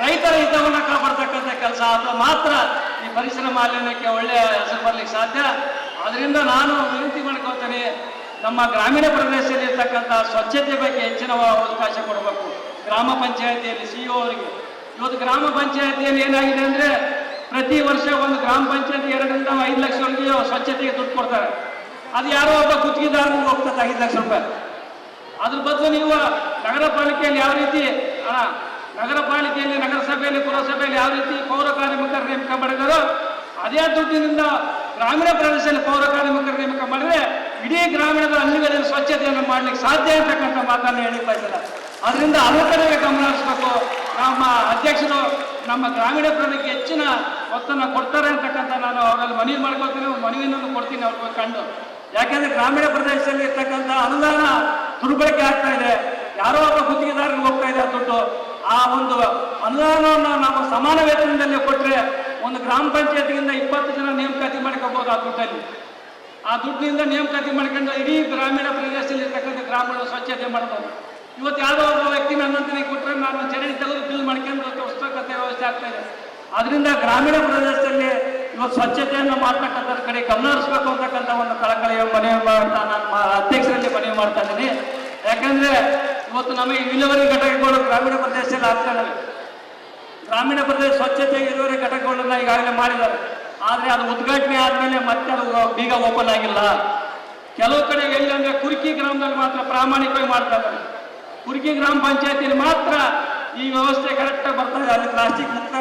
ರೈತರ ಹಿತವನ್ನು ಕಾಪಾಡ್ತಕ್ಕಂಥ ಕೆಲಸ ಅಥವಾ ಮಾತ್ರ ಈ ಪರಿಸರ ಮಾಲಿನ್ಯಕ್ಕೆ ಒಳ್ಳೆಯ ಹೆಸರು ಬರಲಿಕ್ಕೆ ಸಾಧ್ಯ. ಅದರಿಂದ ನಾನು ವಿನಂತಿ ಮಾಡ್ಕೊಳ್ತೇನೆ, ನಮ್ಮ ಗ್ರಾಮೀಣ ಪ್ರದೇಶದಲ್ಲಿ ಇರ್ತಕ್ಕಂಥ ಸ್ವಚ್ಛತೆ ಬಗ್ಗೆ ಹೆಚ್ಚಿನ ಅವಕಾಶ ಕೊಡಬೇಕು. ಗ್ರಾಮ ಪಂಚಾಯತಿಯಲ್ಲಿ CEO ಅವರಿಗೆ ಇವತ್ತು ಗ್ರಾಮ ಪಂಚಾಯತಿಯಲ್ಲಿ ಏನಾಗಿದೆ ಅಂದರೆ ಪ್ರತಿ ವರ್ಷ ಒಂದು ಗ್ರಾಮ ಪಂಚಾಯತಿ 2 ರಿಂದ 5 ಲಕ್ಷವರೆಗೆ ಸ್ವಚ್ಛತೆಗೆ ದುಡ್ಡು ಕೊಡ್ತಾರೆ. ಅದು ಯಾರೋ ಒಬ್ಬ ಗುತ್ತಿಗೆದಾರನಿಗೆ ಹೋಗ್ತದೆ 5 ಲಕ್ಷ ರೂಪಾಯಿ. ಅದ್ರ ಬದಲು ನೀವು ನಗರ ಪಾಲಿಕೆಯಲ್ಲಿ ಯಾವ ರೀತಿ ನಗರ ಪಾಲಿಕೆಯಲ್ಲಿ ನಗರಸಭೆಯಲ್ಲಿ ಪುರಸಭೆಯಲ್ಲಿ ಯಾವ ರೀತಿ ಪೌರ ಕಾರ್ಮಿಕರ ನೇಮಕ ಮಾಡಿದಾರೋ ಅದೇ ದುಡ್ಡಿನಿಂದ ಗ್ರಾಮೀಣ ಪ್ರದೇಶದಲ್ಲಿ ಪೌರ ಕಾರ್ಮಿಕರ ನೇಮಕ ಮಾಡಿದ್ರೆ ಇಡೀ ಗ್ರಾಮೀಣದ ಹಳ್ಳಿಗಳಲ್ಲಿ ಸ್ವಚ್ಛತೆಯನ್ನು ಮಾಡ್ಲಿಕ್ಕೆ ಸಾಧ್ಯ ಅಂತಕ್ಕಂಥ ಮಾತನ್ನು ಹೇಳಿ ಬಯಸಿಲ್ಲ. ಅದರಿಂದ ಅದ್ರ ಕಡೆಗೆ ಗಮನ ಹರಿಸಬೇಕು. ನಮ್ಮ ಅಧ್ಯಕ್ಷರು ನಮ್ಮ ಗ್ರಾಮೀಣ ಪ್ರದೇಶಕ್ಕೆ ಹೆಚ್ಚಿನ ಒತ್ತನ್ನು ಕೊಡ್ತಾರೆ ಅಂತಕ್ಕಂಥ ನಾನು ಅವರಲ್ಲಿ ಮನವಿ ಮಾಡ್ಕೊಳ್ತೀನಿ, ಮನವಿಯನ್ನು ಕೊಡ್ತೀನಿ ಅವ್ರಿಗೆ ಕಂಡು. ಯಾಕೆಂದ್ರೆ ಗ್ರಾಮೀಣ ಪ್ರದೇಶದಲ್ಲಿ ಇರ್ತಕ್ಕಂಥ ಅನುದಾನ ದುರ್ಬಳಕೆ ಆಗ್ತಾ ಇದೆ, ಯಾರೋ ಒಬ್ಬ ಗುತ್ತಿಗೆದಾರರಿಗೆ ಹೋಗ್ತಾ ಇದೆ ದುಡ್ಡು. ಆ ಒಂದು ಅನುದಾನವನ್ನು ನಾವು ಸಮಾನ ವೇತನದಲ್ಲಿ ಕೊಟ್ಟರೆ ಒಂದು ಗ್ರಾಮ ಪಂಚಾಯತಿಯಿಂದ 20 ಜನ ನೇಮಕಾತಿ ಮಾಡ್ಕೋಬಹುದು. ಆ ದುಡ್ಡಲ್ಲಿ ಆ ದುಡ್ಡಿನಿಂದ ನೇಮಕಾತಿ ಮಾಡ್ಕೊಂಡು ಇಡೀ ಗ್ರಾಮೀಣ ಪ್ರದೇಶದಲ್ಲಿ ಇರ್ತಕ್ಕಂಥ ಗ್ರಾಮೀಣ ಸ್ವಚ್ಛತೆ ಮಾಡ್ಬೋದು. ಇವತ್ತು ಯಾವುದೋ ಒಬ್ಬ ವ್ಯಕ್ತಿ ನನ್ನಂತನಿಗೆ ಕೊಟ್ಟರೆ ನಾನು ಚರಂಡಿ ತೆಗೆದು ಬಿಲ್ ಮಾಡ್ಕೊಂಡು ತೋರಿಸ್ತಕ್ಕಂಥ ವ್ಯವಸ್ಥೆ ಆಗ್ತಾ ಇದೆ. ಅದರಿಂದ ಗ್ರಾಮೀಣ ಪ್ರದೇಶದಲ್ಲಿ ಇವತ್ತು ಸ್ವಚ್ಛತೆಯನ್ನು ಮಾಡ್ತಕ್ಕಂಥದ್ರ ಕಡೆ ಗಮನ ಹರಿಸಬೇಕು ಅಂತಕ್ಕಂಥ ಒಂದು ಕಳಕಳಿಯ ಮನವಿ ಮಾಡ್ತಾ ನಾನು ಅಧ್ಯಕ್ಷರಲ್ಲಿ ಮನವಿ ಮಾಡ್ತಾ ಇದ್ದೀನಿ. ಯಾಕಂದ್ರೆ ಇವತ್ತು ನಮಗೆ ಇಳುವರಿ ಘಟಕಗಳು ಗ್ರಾಮೀಣ ಪ್ರದೇಶದಲ್ಲಿ ಆಗ್ತದೆ. ಗ್ರಾಮೀಣ ಪ್ರದೇಶ ಸ್ವಚ್ಛತೆ ಇಳುವರಿ ಘಟಕಗಳನ್ನ ಈಗಾಗಲೇ ಮಾಡಿದ್ದಾರೆ. ಆದರೆ ಅದು ಉದ್ಘಾಟನೆ ಆದಮೇಲೆ ಮತ್ತೆ ಅದು ಬೀಗ ಓಪನ್ ಆಗಿಲ್ಲ. ಕೆಲವು ಕಡೆ ಎಲ್ಲಿ ಅಂದರೆ ಕುರ್ಕಿ ಗ್ರಾಮದಲ್ಲಿ ಮಾತ್ರ ಪ್ರಾಮಾಣಿಕವಾಗಿ ಮಾಡ್ತಾ ಇದ್ದಾರೆ. ಕುರ್ಕಿ ಗ್ರಾಮ ಪಂಚಾಯತಿಯಲ್ಲಿ ಮಾತ್ರ ಈ ವ್ಯವಸ್ಥೆ ಕರೆಕ್ಟಾಗಿ ಬರ್ತಾ ಇದೆ. ಅಲ್ಲಿ ಪ್ಲಾಸ್ಟಿಕ್ ಮುಕ್ತ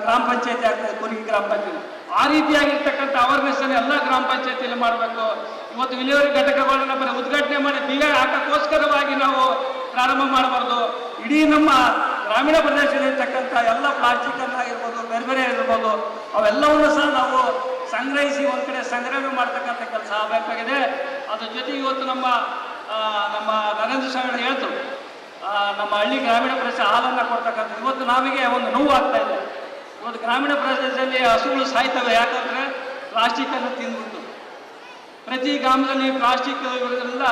ಗ್ರಾಮ ಪಂಚಾಯತಿ ಆಗ್ತದೆ ಕುರ್ಕಿ ಗ್ರಾಮ ಪಂಚಾಯತಿ. ಆ ರೀತಿಯಾಗಿರ್ತಕ್ಕಂಥ ಅವೇರ್ನೆಸ್ ಅನ್ನು ಎಲ್ಲ ಗ್ರಾಮ ಪಂಚಾಯತಿಯಲ್ಲಿ ಮಾಡಬೇಕು. ಇವತ್ತು ವಿಲೇವಾರಿ ಘಟಕಗಳನ್ನ ಬರೀ ಉದ್ಘಾಟನೆ ಮಾಡಿ ಬೀಗ ಹಾಕೋಸ್ಕರವಾಗಿ ನಾವು ಪ್ರಾರಂಭ ಮಾಡಬಾರ್ದು. ಇಡೀ ನಮ್ಮ ಗ್ರಾಮೀಣ ಪ್ರದೇಶದಲ್ಲಿರ್ತಕ್ಕಂಥ ಎಲ್ಲ ಪ್ಲಾಸ್ಟಿಕ್ ಆಗಿರ್ಬೋದು, ಬೇರೆ ಬೇರೆ ಇರ್ಬೋದು, ಅವೆಲ್ಲವನ್ನು ಸಹ ನಾವು ಸಂಗ್ರಹಿಸಿ ಒಂದು ಕಡೆ ಸಂಗ್ರಹಣೆ ಮಾಡ್ತಕ್ಕಂಥ ಕೆಲಸ ಆಗಬೇಕಾಗಿದೆ. ಅದ್ರ ಜೊತೆಗೆ ಇವತ್ತು ನಮ್ಮ ನರೇಂದ್ರ ಸ್ವಾಮಿ ಹೇಳ್ತರು ನಮ್ಮ ಹಳ್ಳಿ ಗ್ರಾಮೀಣ ಪ್ರದೇಶ ಹಾಲನ್ನು ಕೊಡ್ತಕ್ಕಂಥ ಇವತ್ತು ನಮಗೆ ಒಂದು ನೋವು ಆಗ್ತಾ ಇದೆ. ಇವತ್ತು ಗ್ರಾಮೀಣ ಪ್ರದೇಶದಲ್ಲಿ ಹಸುಗಳು ಸಾಯ್ತವೆ. ಯಾಕಂದರೆ ಪ್ಲಾಸ್ಟಿಕ್ಕನ್ನು ತಿಂದ್ಬಿಟ್ಟು ಪ್ರತಿ ಗ್ರಾಮದಲ್ಲಿ ಪ್ಲಾಸ್ಟಿಕ್ ಇರೋದ್ರಿಂದ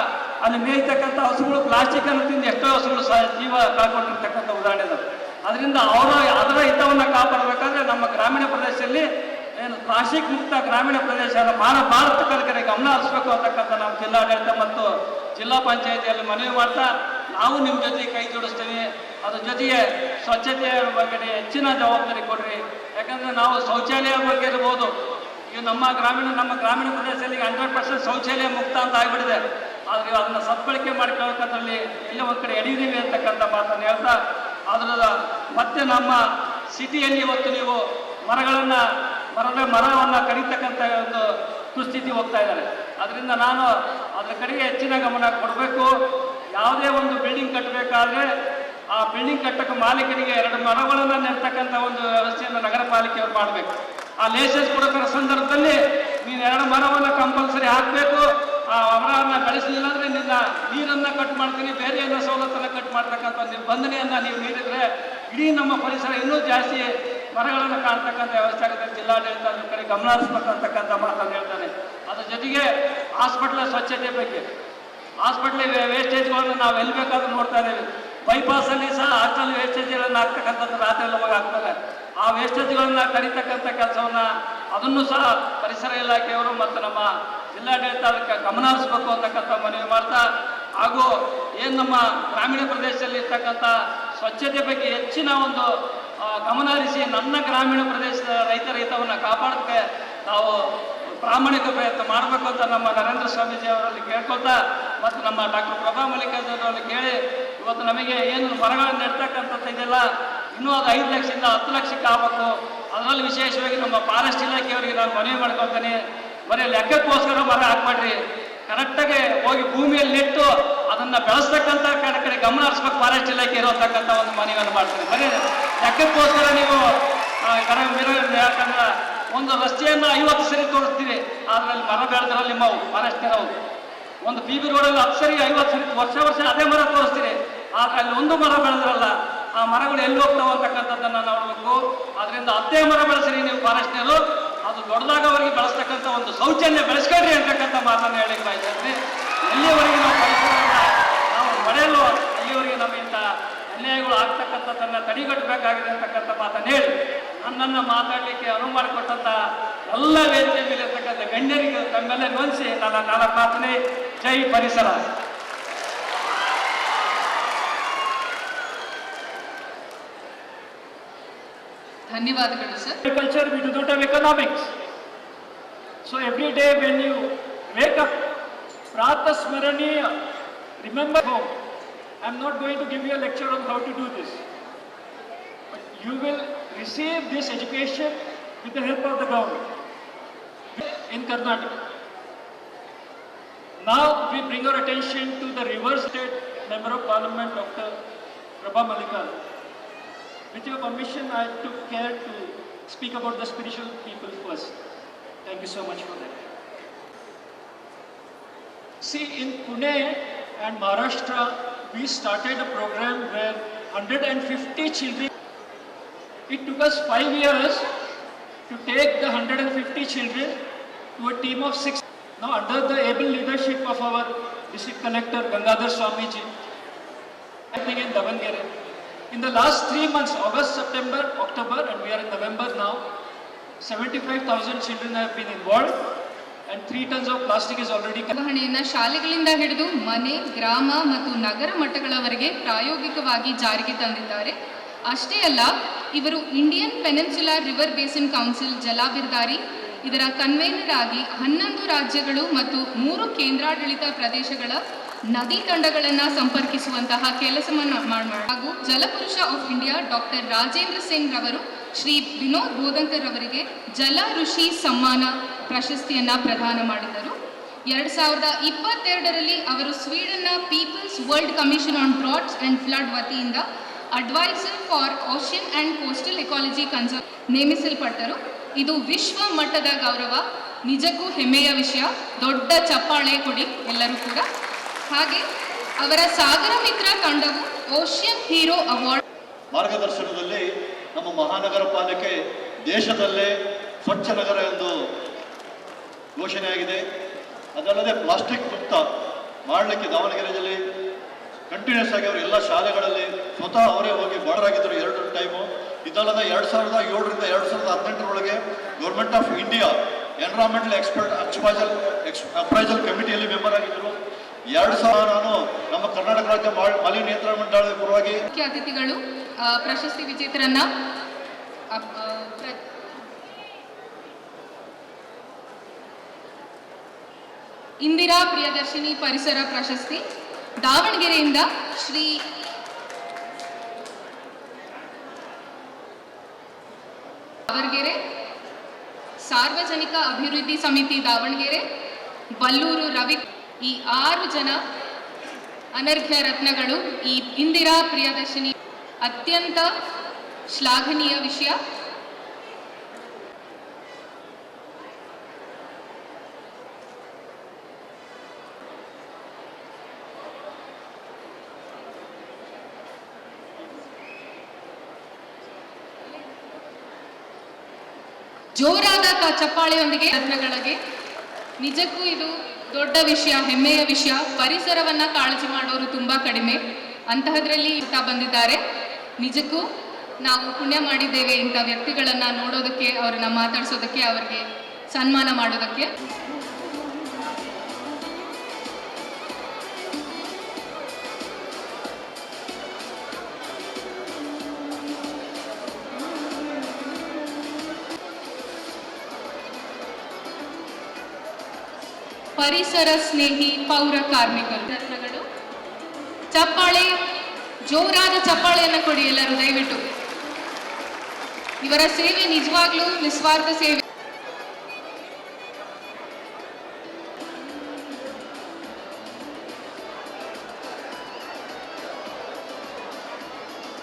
ಅಲ್ಲಿ ಮೇಯ್ತಕ್ಕಂಥ ಹಸುಗಳು ಪ್ಲಾಸ್ಟಿಕ್ಕನ್ನು ತಿಂದು ಎಷ್ಟೋ ಹಸುಗಳು ಜೀವ ಕಳ್ಕೊಂಡಿರ್ತಕ್ಕಂಥ ಉದಾಹರಣೆ ಇದೆ. ಅದರಿಂದ ಅದರ ಹಿತವನ್ನು ಕಾಪಾಡಬೇಕಾದ್ರೆ ನಮ್ಮ ಗ್ರಾಮೀಣ ಪ್ರದೇಶದಲ್ಲಿ ಏನು ಪ್ಲಾಸ್ಟಿಕ್ ಮುಕ್ತ ಗ್ರಾಮೀಣ ಪ್ರದೇಶ ಭಾರತ ಕಡೆ ಗಮನ ಹರಿಸಬೇಕು ಅಂತಕ್ಕಂಥ ನಾವು ಜಿಲ್ಲಾಡಳಿತ ಮತ್ತು ಜಿಲ್ಲಾ ಪಂಚಾಯತಿಯಲ್ಲಿ ಮನವಿ ಮಾಡ್ತಾ ನಾವು ನಿಮ್ಮ ಜೊತೆ ಕೈ ಜೋಡಿಸ್ತೀವಿ. ಅದ್ರ ಜೊತೆಗೆ ಸ್ವಚ್ಛತೆಯ ಬಗ್ಗೆ ಹೆಚ್ಚಿನ ಜವಾಬ್ದಾರಿ ಕೊಡ್ರಿ. ಯಾಕಂದರೆ ನಾವು ಶೌಚಾಲಯ ಬಗ್ಗೆ ಇರ್ಬೋದು, ಈಗ ನಮ್ಮ ಗ್ರಾಮೀಣ ಪ್ರದೇಶದಲ್ಲಿ 100% ಶೌಚಾಲಯ ಮುಕ್ತ ಅಂತ ಆಗಿಬಿಟ್ಟಿದೆ. ಆದರೆ ಅದನ್ನು ಸದ್ಬಳಕೆ ಮಾಡ್ಕೊಳ್ಳೋದ್ರಲ್ಲಿ ಎಲ್ಲೇ ಒಂದು ಕಡೆ ಎಡೀದೀವಿ ಅಂತಕ್ಕಂಥ ಮಾತನ್ನು ಹೇಳ್ತಾ, ಅದರ ಮತ್ತೆ ನಮ್ಮ ಸಿಟಿಯಲ್ಲಿ ಇವತ್ತು ನೀವು ಮರಗಳನ್ನು ಮರವನ್ನು ಕಡಿತಕ್ಕಂಥ ಒಂದು ದುಸ್ಥಿತಿ ಹೋಗ್ತಾ ಇದ್ದಾರೆ. ಅದರಿಂದ ನಾನು ಅದರ ಕಡೆಗೆ ಹೆಚ್ಚಿನ ಗಮನ ಕೊಡಬೇಕು. ಯಾವುದೇ ಒಂದು ಬಿಲ್ಡಿಂಗ್ ಕಟ್ಟಬೇಕಾದ್ರೆ ಆ ಬಿಲ್ಡಿಂಗ್ ಕಟ್ಟಕ್ಕೆ ಮಾಲೀಕರಿಗೆ 2 ಮರಗಳನ್ನು ನೆಡ್ತಕ್ಕಂಥ ಒಂದು ವ್ಯವಸ್ಥೆಯನ್ನು ನಗರ ಪಾಲಿಕೆಯವರು ಮಾಡಬೇಕು. ಆ ಲೈಸೆನ್ಸ್ ಕೊಡೋ ಸಂದರ್ಭದಲ್ಲಿ ನೀನು 2 ಮರವನ್ನು ಕಂಪಲ್ಸರಿ ಹಾಕಬೇಕು. ಆ ಮರವನ್ನು ಬೆಳೆಸಲಿಲ್ಲ ಅಂದರೆ ನಿನ್ನ ನೀರನ್ನು ಕಟ್ ಮಾಡ್ತೀನಿ, ಬೇರೆಯನ್ನ ಸವಲತ್ತನ್ನು ಕಟ್ ಮಾಡ್ತಕ್ಕಂಥ ನಿಬಂಧನೆಯನ್ನು ನೀವು ಮೀರಿದರೆ ಇಡೀ ನಮ್ಮ ಪರಿಸರ ಇನ್ನೂ ಜಾಸ್ತಿ ಮರಗಳನ್ನು ಕಾಣ್ತಕ್ಕಂಥ ವ್ಯವಸ್ಥೆ ಆಗುತ್ತೆ. ಜಿಲ್ಲಾಡಳಿತ ಅದ್ರ ಕಡೆ ಗಮನ ಹರಿಸ್ಬೇಕಂತಕ್ಕಂಥ ಮಾತನ್ನು ಹೇಳ್ತಾನೆ. ಅದ್ರ ಜೊತೆಗೆ ಹಾಸ್ಪಿಟ್ಲ ಸ್ವಚ್ಛತೆ ಬಗ್ಗೆ, ಹಾಸ್ಪಿಟ್ಲ್ ವೇಸ್ಟೇಜ್ಗಳನ್ನು ನಾವು ಎಲ್ಲಿ ಬೇಕಾದ್ರೂ ನೋಡ್ತಾ ಇದ್ದೇವೆ. ಬೈಪಾಸಲ್ಲಿ ಸಹ ಹಾಸ್ಟೆಲ್ ವೇಸ್ಟೇಜ್ಗಳನ್ನು ಆಗ್ತಕ್ಕಂಥದ್ದು ರಾತ್ರಿ ಎಲ್ಲ ಆಗ್ತದೆ. ಆ ವೇಸ್ಟೇಜ್ಗಳನ್ನ ಕಡಿತಕ್ಕಂಥ ಕೆಲಸವನ್ನು ಅದನ್ನು ಸಹ ಪರಿಸರ ಇಲಾಖೆಯವರು ಮತ್ತು ನಮ್ಮ ಜಿಲ್ಲಾಡಳಿತ ಅದಕ್ಕೆ ಗಮನ ಹರಿಸ್ಬೇಕು ಅಂತಕ್ಕಂಥ ಮನವಿ ಮಾಡ್ತಾ, ಹಾಗೂ ಏನು ನಮ್ಮ ಗ್ರಾಮೀಣ ಪ್ರದೇಶದಲ್ಲಿ ಇರ್ತಕ್ಕಂಥ ಸ್ವಚ್ಛತೆ ಬಗ್ಗೆ ಹೆಚ್ಚಿನ ಒಂದು ಗಮನ ಹರಿಸಿ ನನ್ನ ಗ್ರಾಮೀಣ ಪ್ರದೇಶದ ರೈತರ ಹಿತವನ್ನು ಕಾಪಾಡೋದಕ್ಕೆ ನಾವು ಪ್ರಾಮಾಣಿಕ ಪ್ರಯತ್ನ ಮಾಡಬೇಕು ಅಂತ ನಮ್ಮ ನರೇಂದ್ರ ಸ್ವಾಮೀಜಿ ಅವರಲ್ಲಿ ಕೇಳ್ಕೊಳ್ತಾ, ಮತ್ತು ನಮ್ಮ ಡಾಕ್ಟರ್ ಪ್ರಭಾ ಮಲ್ಲಿಕಾರ್ಜುನವರಲ್ಲಿ ಕೇಳಿ ಇವತ್ತು ನಮಗೆ ಏನು ಮರಗಳನ್ನು ನೆಡ್ತಕ್ಕಂಥದ್ದು ಇದೆಲ್ಲ ಇನ್ನೂ ಅದು 5 ಲಕ್ಷದಿಂದ 10 ಲಕ್ಷಕ್ಕೆ ಆಗಬೇಕು. ಅದರಲ್ಲಿ ವಿಶೇಷವಾಗಿ ನಮ್ಮ ಫಾರೆಸ್ಟ್ ಇಲಾಖೆಯವರಿಗೆ ನಾನು ಮನವಿ ಮಾಡ್ಕೊಳ್ತೇನೆ, ಬರೀ ಲೆಕ್ಕಕ್ಕೋಸ್ಕರ ಮರ ಹಾಕ್ಬೇಡ್ರಿ, ಕರೆಕ್ಟಾಗಿ ಹೋಗಿ ಭೂಮಿಯಲ್ಲಿ ನೆಟ್ಟು ಅದನ್ನು ಬೆಳೆಸ್ತಕ್ಕಂಥ ಕಡೆ ಗಮನ ಹರಿಸ್ಬೇಕು ಫಾರೆಸ್ಟ್ ಇಲಾಖೆ ಇರೋತಕ್ಕಂಥ ಒಂದು ಮನವಿಯನ್ನು ಮಾಡ್ತೀನಿ. ಬರೀ ಲೆಕ್ಕಕ್ಕೋಸ್ಕರ ನೀವು ಯಾಕಂದ್ರೆ ಒಂದು ರಸ್ತೆಯನ್ನು 50 ಸರಿ ತೋರಿಸ್ತೀರಿ, ಅದರಲ್ಲಿ ಮರ ಬೆಳೆದ್ರಲ್ಲಿ ಮಾವು ಫಾರೆಸ್ಟ್ನವರು ಒಂದು PB ರೋಡಲ್ಲಿ 10 ಸರಿ 50 ಸರಿ ವರ್ಷ ಅದೇ ಮರ ತೋರಿಸ್ತೀರಿ, ಆದರೆ ಅಲ್ಲಿ ಒಂದು ಮರ ಬೆಳೆದ್ರಲ್ಲ ಆ ಮರಗಳು ಎಲ್ಲಿ ಹೋಗ್ತಾವೆ ಅಂತಕ್ಕಂಥದ್ದನ್ನು ನೋಡಬೇಕು. ಅದರಿಂದ 10 ಮರ ಬೆಳೆಸಿರಿ ನೀವು ಫಾರೆಸ್ಟ್ನವರು, ಅದು ದೊಡ್ಡದಾಗ ಅವರಿಗೆ ಬೆಳೆಸ್ತಕ್ಕಂಥ ಒಂದು ಸೌಜನ್ಯ ಬೆಳೆಸ್ಕೊಳ್ರಿ ಅಂತಕ್ಕಂಥ ಮಾತನ್ನು ಹೇಳಿಕ್ಕೆ ಬಯಸ್ತೀನಿ. ಎಲ್ಲಿವರೆಗೆ ನಾವು ಪರಿಸರವನ್ನು ನಾವು ಮರೆಯಲು ಅಲ್ಲಿವರೆಗೆ ನಮ್ಮಿಂದ ಅನ್ಯಾಯಗಳು ಆಗ್ತಕ್ಕಂಥದ್ದನ್ನು ತಡೆಗಟ್ಟಬೇಕಾಗಿದೆ ಅಂತಕ್ಕಂಥ ಮಾತನ್ನು ಹೇಳಿ ನನ್ನನ್ನು ಮಾತಾಡಲಿಕ್ಕೆ ಅನುವು ಮಾಡಿಕೊಟ್ಟಂಥ ಎಲ್ಲ ವೇದಿಕೆ ಮೇಲೆ ಇರ್ತಕ್ಕಂಥ ಗಣ್ಯರಿಗೆ ತಮ್ಮೆಲ್ಲ ನೋಂದಿಸಿ ನನ್ನ 4 ಮಾತನೇ ಜೈ ಪರಿಸರ. ಧನ್ಯವಾದಗಳು sir. Agriculture, we do not have economics. So every day when you wake up, Prata Smaraniya, remember home. I am not going to give you a lecture on how to do this. But you will receive this education with the help of the government in Karnataka. Now we bring our attention to the River State Member of Parliament, Dr. Prabha Malikarjun. With your permission, I took care to speak about the spiritual people first. Thank you so much for that. See, in Pune and Maharashtra, we started a program where 150 children. It took us 5 years to take the 150 children to a team of 6. Now, under the able leadership of our district collector Gangadhar Swamiji, happening in Davangere. In the last 3 months, August, September, October, and we are in November now, 75,000 children have been involved and 3 tons of plastic is already. ನಿರ್ವಹಣೆಯನ್ನು ಶಾಲೆಗಳಿಂದ ಹಿಡಿದು ಮನೆ, ಗ್ರಾಮ ಮತ್ತು ನಗರ ಮಟ್ಟಗಳವರೆಗೆ ಪ್ರಾಯೋಗಿಕವಾಗಿ ಜಾರಿಗೆ ತಂದಿದ್ದಾರೆ. ಅಷ್ಟೇ ಅಲ್ಲ, ಇವರು Indian peninsular river basin council ಜಲಾಭಿರ್ದಾರಿ, ಇದರ ಕನ್ವೇನರ್ ಆಗಿ 11 ರಾಜ್ಯಗಳು ಮತ್ತು 3 ಕೇಂದ್ರಾಡಳಿತ ಪ್ರದೇಶಗಳ ನದಿ ತಂಡಗಳನ್ನು ಸಂಪರ್ಕಿಸುವಂತಹ ಕೆಲಸವನ್ನು ಹಾಗೂ Jalpurush of India doctor Rajendra Singh ರವರು ಶ್ರೀ ವಿನೋದ್ ಬೋಧಂಕರ್ ಅವರಿಗೆ ಜಲ ಋಷಿ ಸಮ್ಮಾನ ಪ್ರಶಸ್ತಿಯನ್ನು ಪ್ರದಾನ ಮಾಡಿದರು. 2022ರಲ್ಲಿ ಅವರು ಸ್ವೀಡನ್ನ people's world commission on droughts and flood ವತಿಯಿಂದ adviser for ocean and coastal ecology conserve ನೇಮಿಸಲ್ಪಟ್ಟರು. ಇದು ವಿಶ್ವ ಮಟ್ಟದ ಗೌರವ, ನಿಜಕ್ಕೂ ಹೆಮ್ಮೆಯ ವಿಷಯ. ದೊಡ್ಡ ಚಪ್ಪಾಳೆ ಕೊಡಿ ಎಲ್ಲರೂ ಕೂಡ. ಹಾಗೆ ಅವರ ಸಾಗರ ಮಿತ್ರ ತಂಡವು ಓಷಿಯನ್ ಹೀರೋ ಅವಾರ್ಡ್ ಮಾರ್ಗದರ್ಶನದಲ್ಲಿ ನಮ್ಮ ಮಹಾನಗರ ಪಾಲಿಕೆ ದೇಶದಲ್ಲೇ ಸ್ವಚ್ಛ ನಗರ ಎಂದು ಘೋಷಣೆಯಾಗಿದೆ. ಅದಲ್ಲದೆ ಪ್ಲಾಸ್ಟಿಕ್ ಮುಕ್ತ ಮಾಡಲಿಕ್ಕೆ ದಾವಣಗೆರೆಯಲ್ಲಿ ಕಂಟಿನ್ಯೂಸ್ ಆಗಿ ಅವರು ಎಲ್ಲ ಶಾಲೆಗಳಲ್ಲಿ ಸ್ವತಃ ಅವರೇ ಹೋಗಿ ಬಾರ್ಡರಾಗಿದ್ದರು 2 ಟೈಮು. ಇದಲ್ಲದೆ 2007ರಿಂದ 2018ರೊಳಗೆ government of India environmental appraisal ಕಮಿಟಿಯಲ್ಲಿ ಮೆಂಬರ್ ಆಗಿದ್ದರು. 2000 ನಾನು ನಮ್ಮ ಕರ್ನಾಟಕ ರಾಜ್ಯ ಮಾಲಿನ್ಯ ನಿಯಂತ್ರಣ ಮಂಡಳದ ಪರವಾಗಿ ಮುಖ್ಯ ಅತಿಥಿಗಳು ಪ್ರಶಸ್ತಿ ವಿಜೇತರನ್ನ ಇಂದಿರಾ ಪ್ರಿಯದರ್ಶಿನಿ ಪರಿಸರ ಪ್ರಶಸ್ತಿ ದಾವಣಗೆರೆಯಿಂದ ಶ್ರೀ ಅವರ್ಗೆರೆ ಸಾರ್ವಜನಿಕ ಅಭಿವೃದ್ಧಿ ಸಮಿತಿ ದಾವಣಗೆರೆ, ಬಲ್ಲೂರು ರವಿ. ಈ 6 ಜನ ಅನರ್ಘ್ಯ ರತ್ನಗಳು ಈ ಇಂದಿರಾ ಪ್ರಿಯದರ್ಶಿನಿ ಅತ್ಯಂತ ಶ್ಲಾಘನೀಯ ವಿಷಯ. ಜೋರಾದ ಚಪ್ಪಾಳೆಯೊಂದಿಗೆ ರತ್ನಗಳಿಗೆ. ನಿಜಕ್ಕೂ ಇದು ದೊಡ್ಡ ವಿಷಯ, ಹೆಮ್ಮೆಯ ವಿಷಯ. ಪರಿಸರವನ್ನ ಕಾಳಜಿ ಮಾಡೋರು ತುಂಬಾ ಕಡಿಮೆ, ಅಂತಹದ್ರಲ್ಲಿ ಬಂದಿದ್ದಾರೆ. ನಿಜಕ್ಕೂ ನಾವು ಪುಣ್ಯ ಮಾಡಿದ್ದೇವೆ ಇಂಥ ವ್ಯಕ್ತಿಗಳನ್ನ ನೋಡೋದಕ್ಕೆ, ಅವ್ರನ್ನ ಮಾತಾಡ್ಸೋದಕ್ಕೆ, ಅವರಿಗೆ ಸನ್ಮಾನ ಮಾಡೋದಕ್ಕೆ. ಪರಿಸರ ಸ್ನೇಹಿ ಪೌರ ಕಾರ್ಮಿಕರು ರತ್ನಗಳು. ಚಪ್ಪಾಳೆ, ಜೋರಾದ ಚಪ್ಪಾಳೆಯನ್ನು ಕೊಡಿ ಎಲ್ಲರೂ ದಯವಿಟ್ಟು. ಇವರ ಸೇವೆ ನಿಜವಾಗ್ಲೂ ನಿಸ್ವಾರ್ಥ ಸೇವೆ.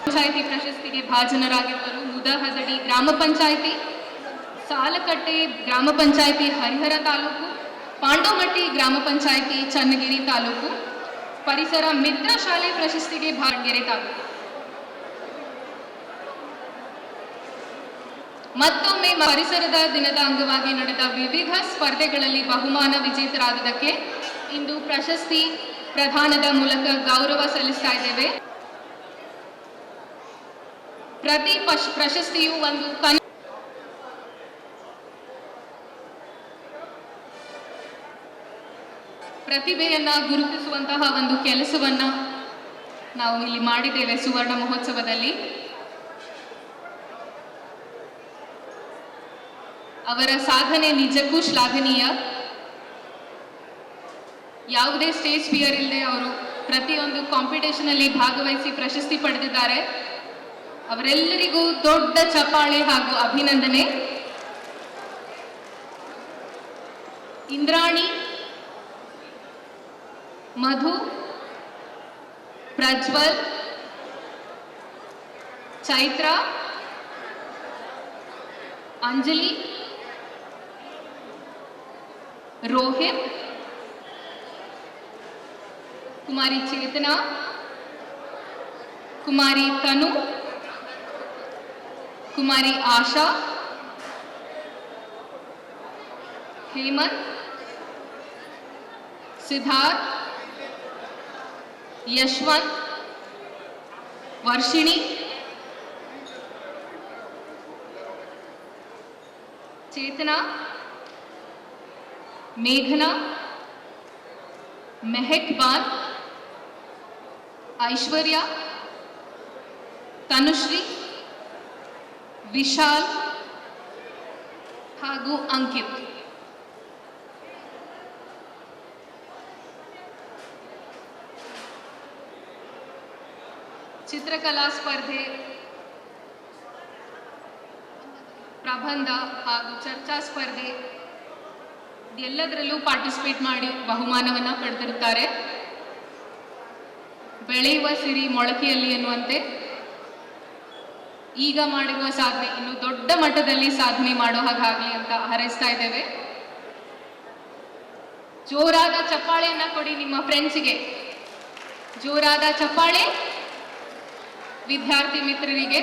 ಪಂಚಾಯಿತಿ ಪ್ರಶಸ್ತಿಗೆ ಭಾಜನರಾಗಿರುವರು ಮುದಹದಡಿ ಗ್ರಾಮ ಪಂಚಾಯಿತಿ, ಸಾಲಕಟ್ಟೆ ಗ್ರಾಮ ಪಂಚಾಯಿತಿ ಹರಿಹರ ತಾಲೂಕು, ಪಾಂಡೋಮಟ್ಟಿ ಗ್ರಾಮ ಪಂಚಾಯಿತಿ ಚನ್ನಗಿರಿ ತಾಲೂಕು, ಪರಿಸರ ಮಿತ್ರ ಶಾಲೆ ಪ್ರಶಸ್ತಿಗೆ ದಾವಣಗೆರೆ ತಾಲೂಕು. ಮತ್ತೊಮ್ಮೆ ಪರಿಸರದ ದಿನದ ಅಂಗವಾಗಿ ನಡೆದ ವಿವಿಧ ಸ್ಪರ್ಧೆಗಳಲ್ಲಿ ಬಹುಮಾನ ವಿಜೇತರಾದದಕ್ಕೆ ಇಂದು ಪ್ರಶಸ್ತಿ ಪ್ರದಾನದ ಮೂಲಕ ಗೌರವ ಸಲ್ಲಿಸ್ತಾ ಇದ್ದೇವೆ. ಪ್ರತಿ ಪ್ರಶಸ್ತಿಯು ಒಂದು ಪ್ರತಿಭೆಯನ್ನ ಗುರುತಿಸುವಂತಹ ಒಂದು ಕೆಲಸವನ್ನ ನಾವು ಇಲ್ಲಿ ಮಾಡಿದ್ದೇವೆ ಸುವರ್ಣ ಮಹೋತ್ಸವದಲ್ಲಿ. ಅವರ ಸಾಧನೆ ನಿಜಕ್ಕೂ ಶ್ಲಾಘನೀಯ. ಯಾವುದೇ ಸ್ಟೇಜ್ ಫಿಯರ್ ಇಲ್ಲದೆ ಅವರು ಪ್ರತಿಯೊಂದು ಕಾಂಪಿಟೇಷನ್ ಅಲ್ಲಿ ಭಾಗವಹಿಸಿ ಪ್ರಶಸ್ತಿ ಪಡೆದಿದ್ದಾರೆ. ಅವರೆಲ್ಲರಿಗೂ ದೊಡ್ಡ ಚಪ್ಪಾಳೆ ಹಾಗೂ ಅಭಿನಂದನೆ. ಇಂದ್ರಾಣಿ, ಮಧು, ಪ್ರಜ್ವಲ್, ಚೈತ್ರ, ಅಂಜಲಿ, ರೋಹಿತ್, ಕುಮಾರಿ ಚೇತನಾ, ಕುಮಾರಿ ತನು, ಕುಮಾರಿ ಆಶಾ, ಹೇಮಂತ್, ಸಿದ್ಧಾರ್ಥ್, ಯಶವಂತ್, ವರ್ಷಿಣಿ, ಚೇತನಾ, ಮೇಘನಾ, ಮೆಹಕ್ ಬಾನ್, ಐಶ್ವರ್ಯ, ತನುಶ್ರೀ, ವಿಶಾಲ್ ಹಾಗೂ ಅಂಕಿತ್. ಚಿತ್ರಕಲಾ ಸ್ಪರ್ಧೆ, ಪ್ರಬಂಧ ಹಾಗೂ ಚರ್ಚಾ ಸ್ಪರ್ಧೆ ಎಲ್ಲದರಲ್ಲೂ ಪಾರ್ಟಿಸಿಪೇಟ್ ಮಾಡಿ ಬಹುಮಾನವನ್ನು ಪಡೆದಿರುತ್ತಾರೆ. ಬೆಳೆಯುವ ಸಿರಿ ಮೊಳಕೆಯಲ್ಲಿ ಎನ್ನುವಂತೆ ಈಗ ಮಾಡಿರುವ ಸಾಧನೆ ಇನ್ನು ದೊಡ್ಡ ಮಟ್ಟದಲ್ಲಿ ಸಾಧನೆ ಮಾಡೋ ಹಾಗಾಗಲಿ ಅಂತ ಹಾರೈಸ್ತಾ ಇದ್ದೇವೆ. ಜೋರಾದ ಚಪ್ಪಾಳೆಯನ್ನ ಕೊಡಿ ನಿಮ್ಮ ಫ್ರೆಂಡ್ಸಿಗೆ. ಜೋರಾದ ಚಪ್ಪಾಳೆ ವಿದ್ಯಾರ್ಥಿ ಮಿತ್ರರಿಗೆ.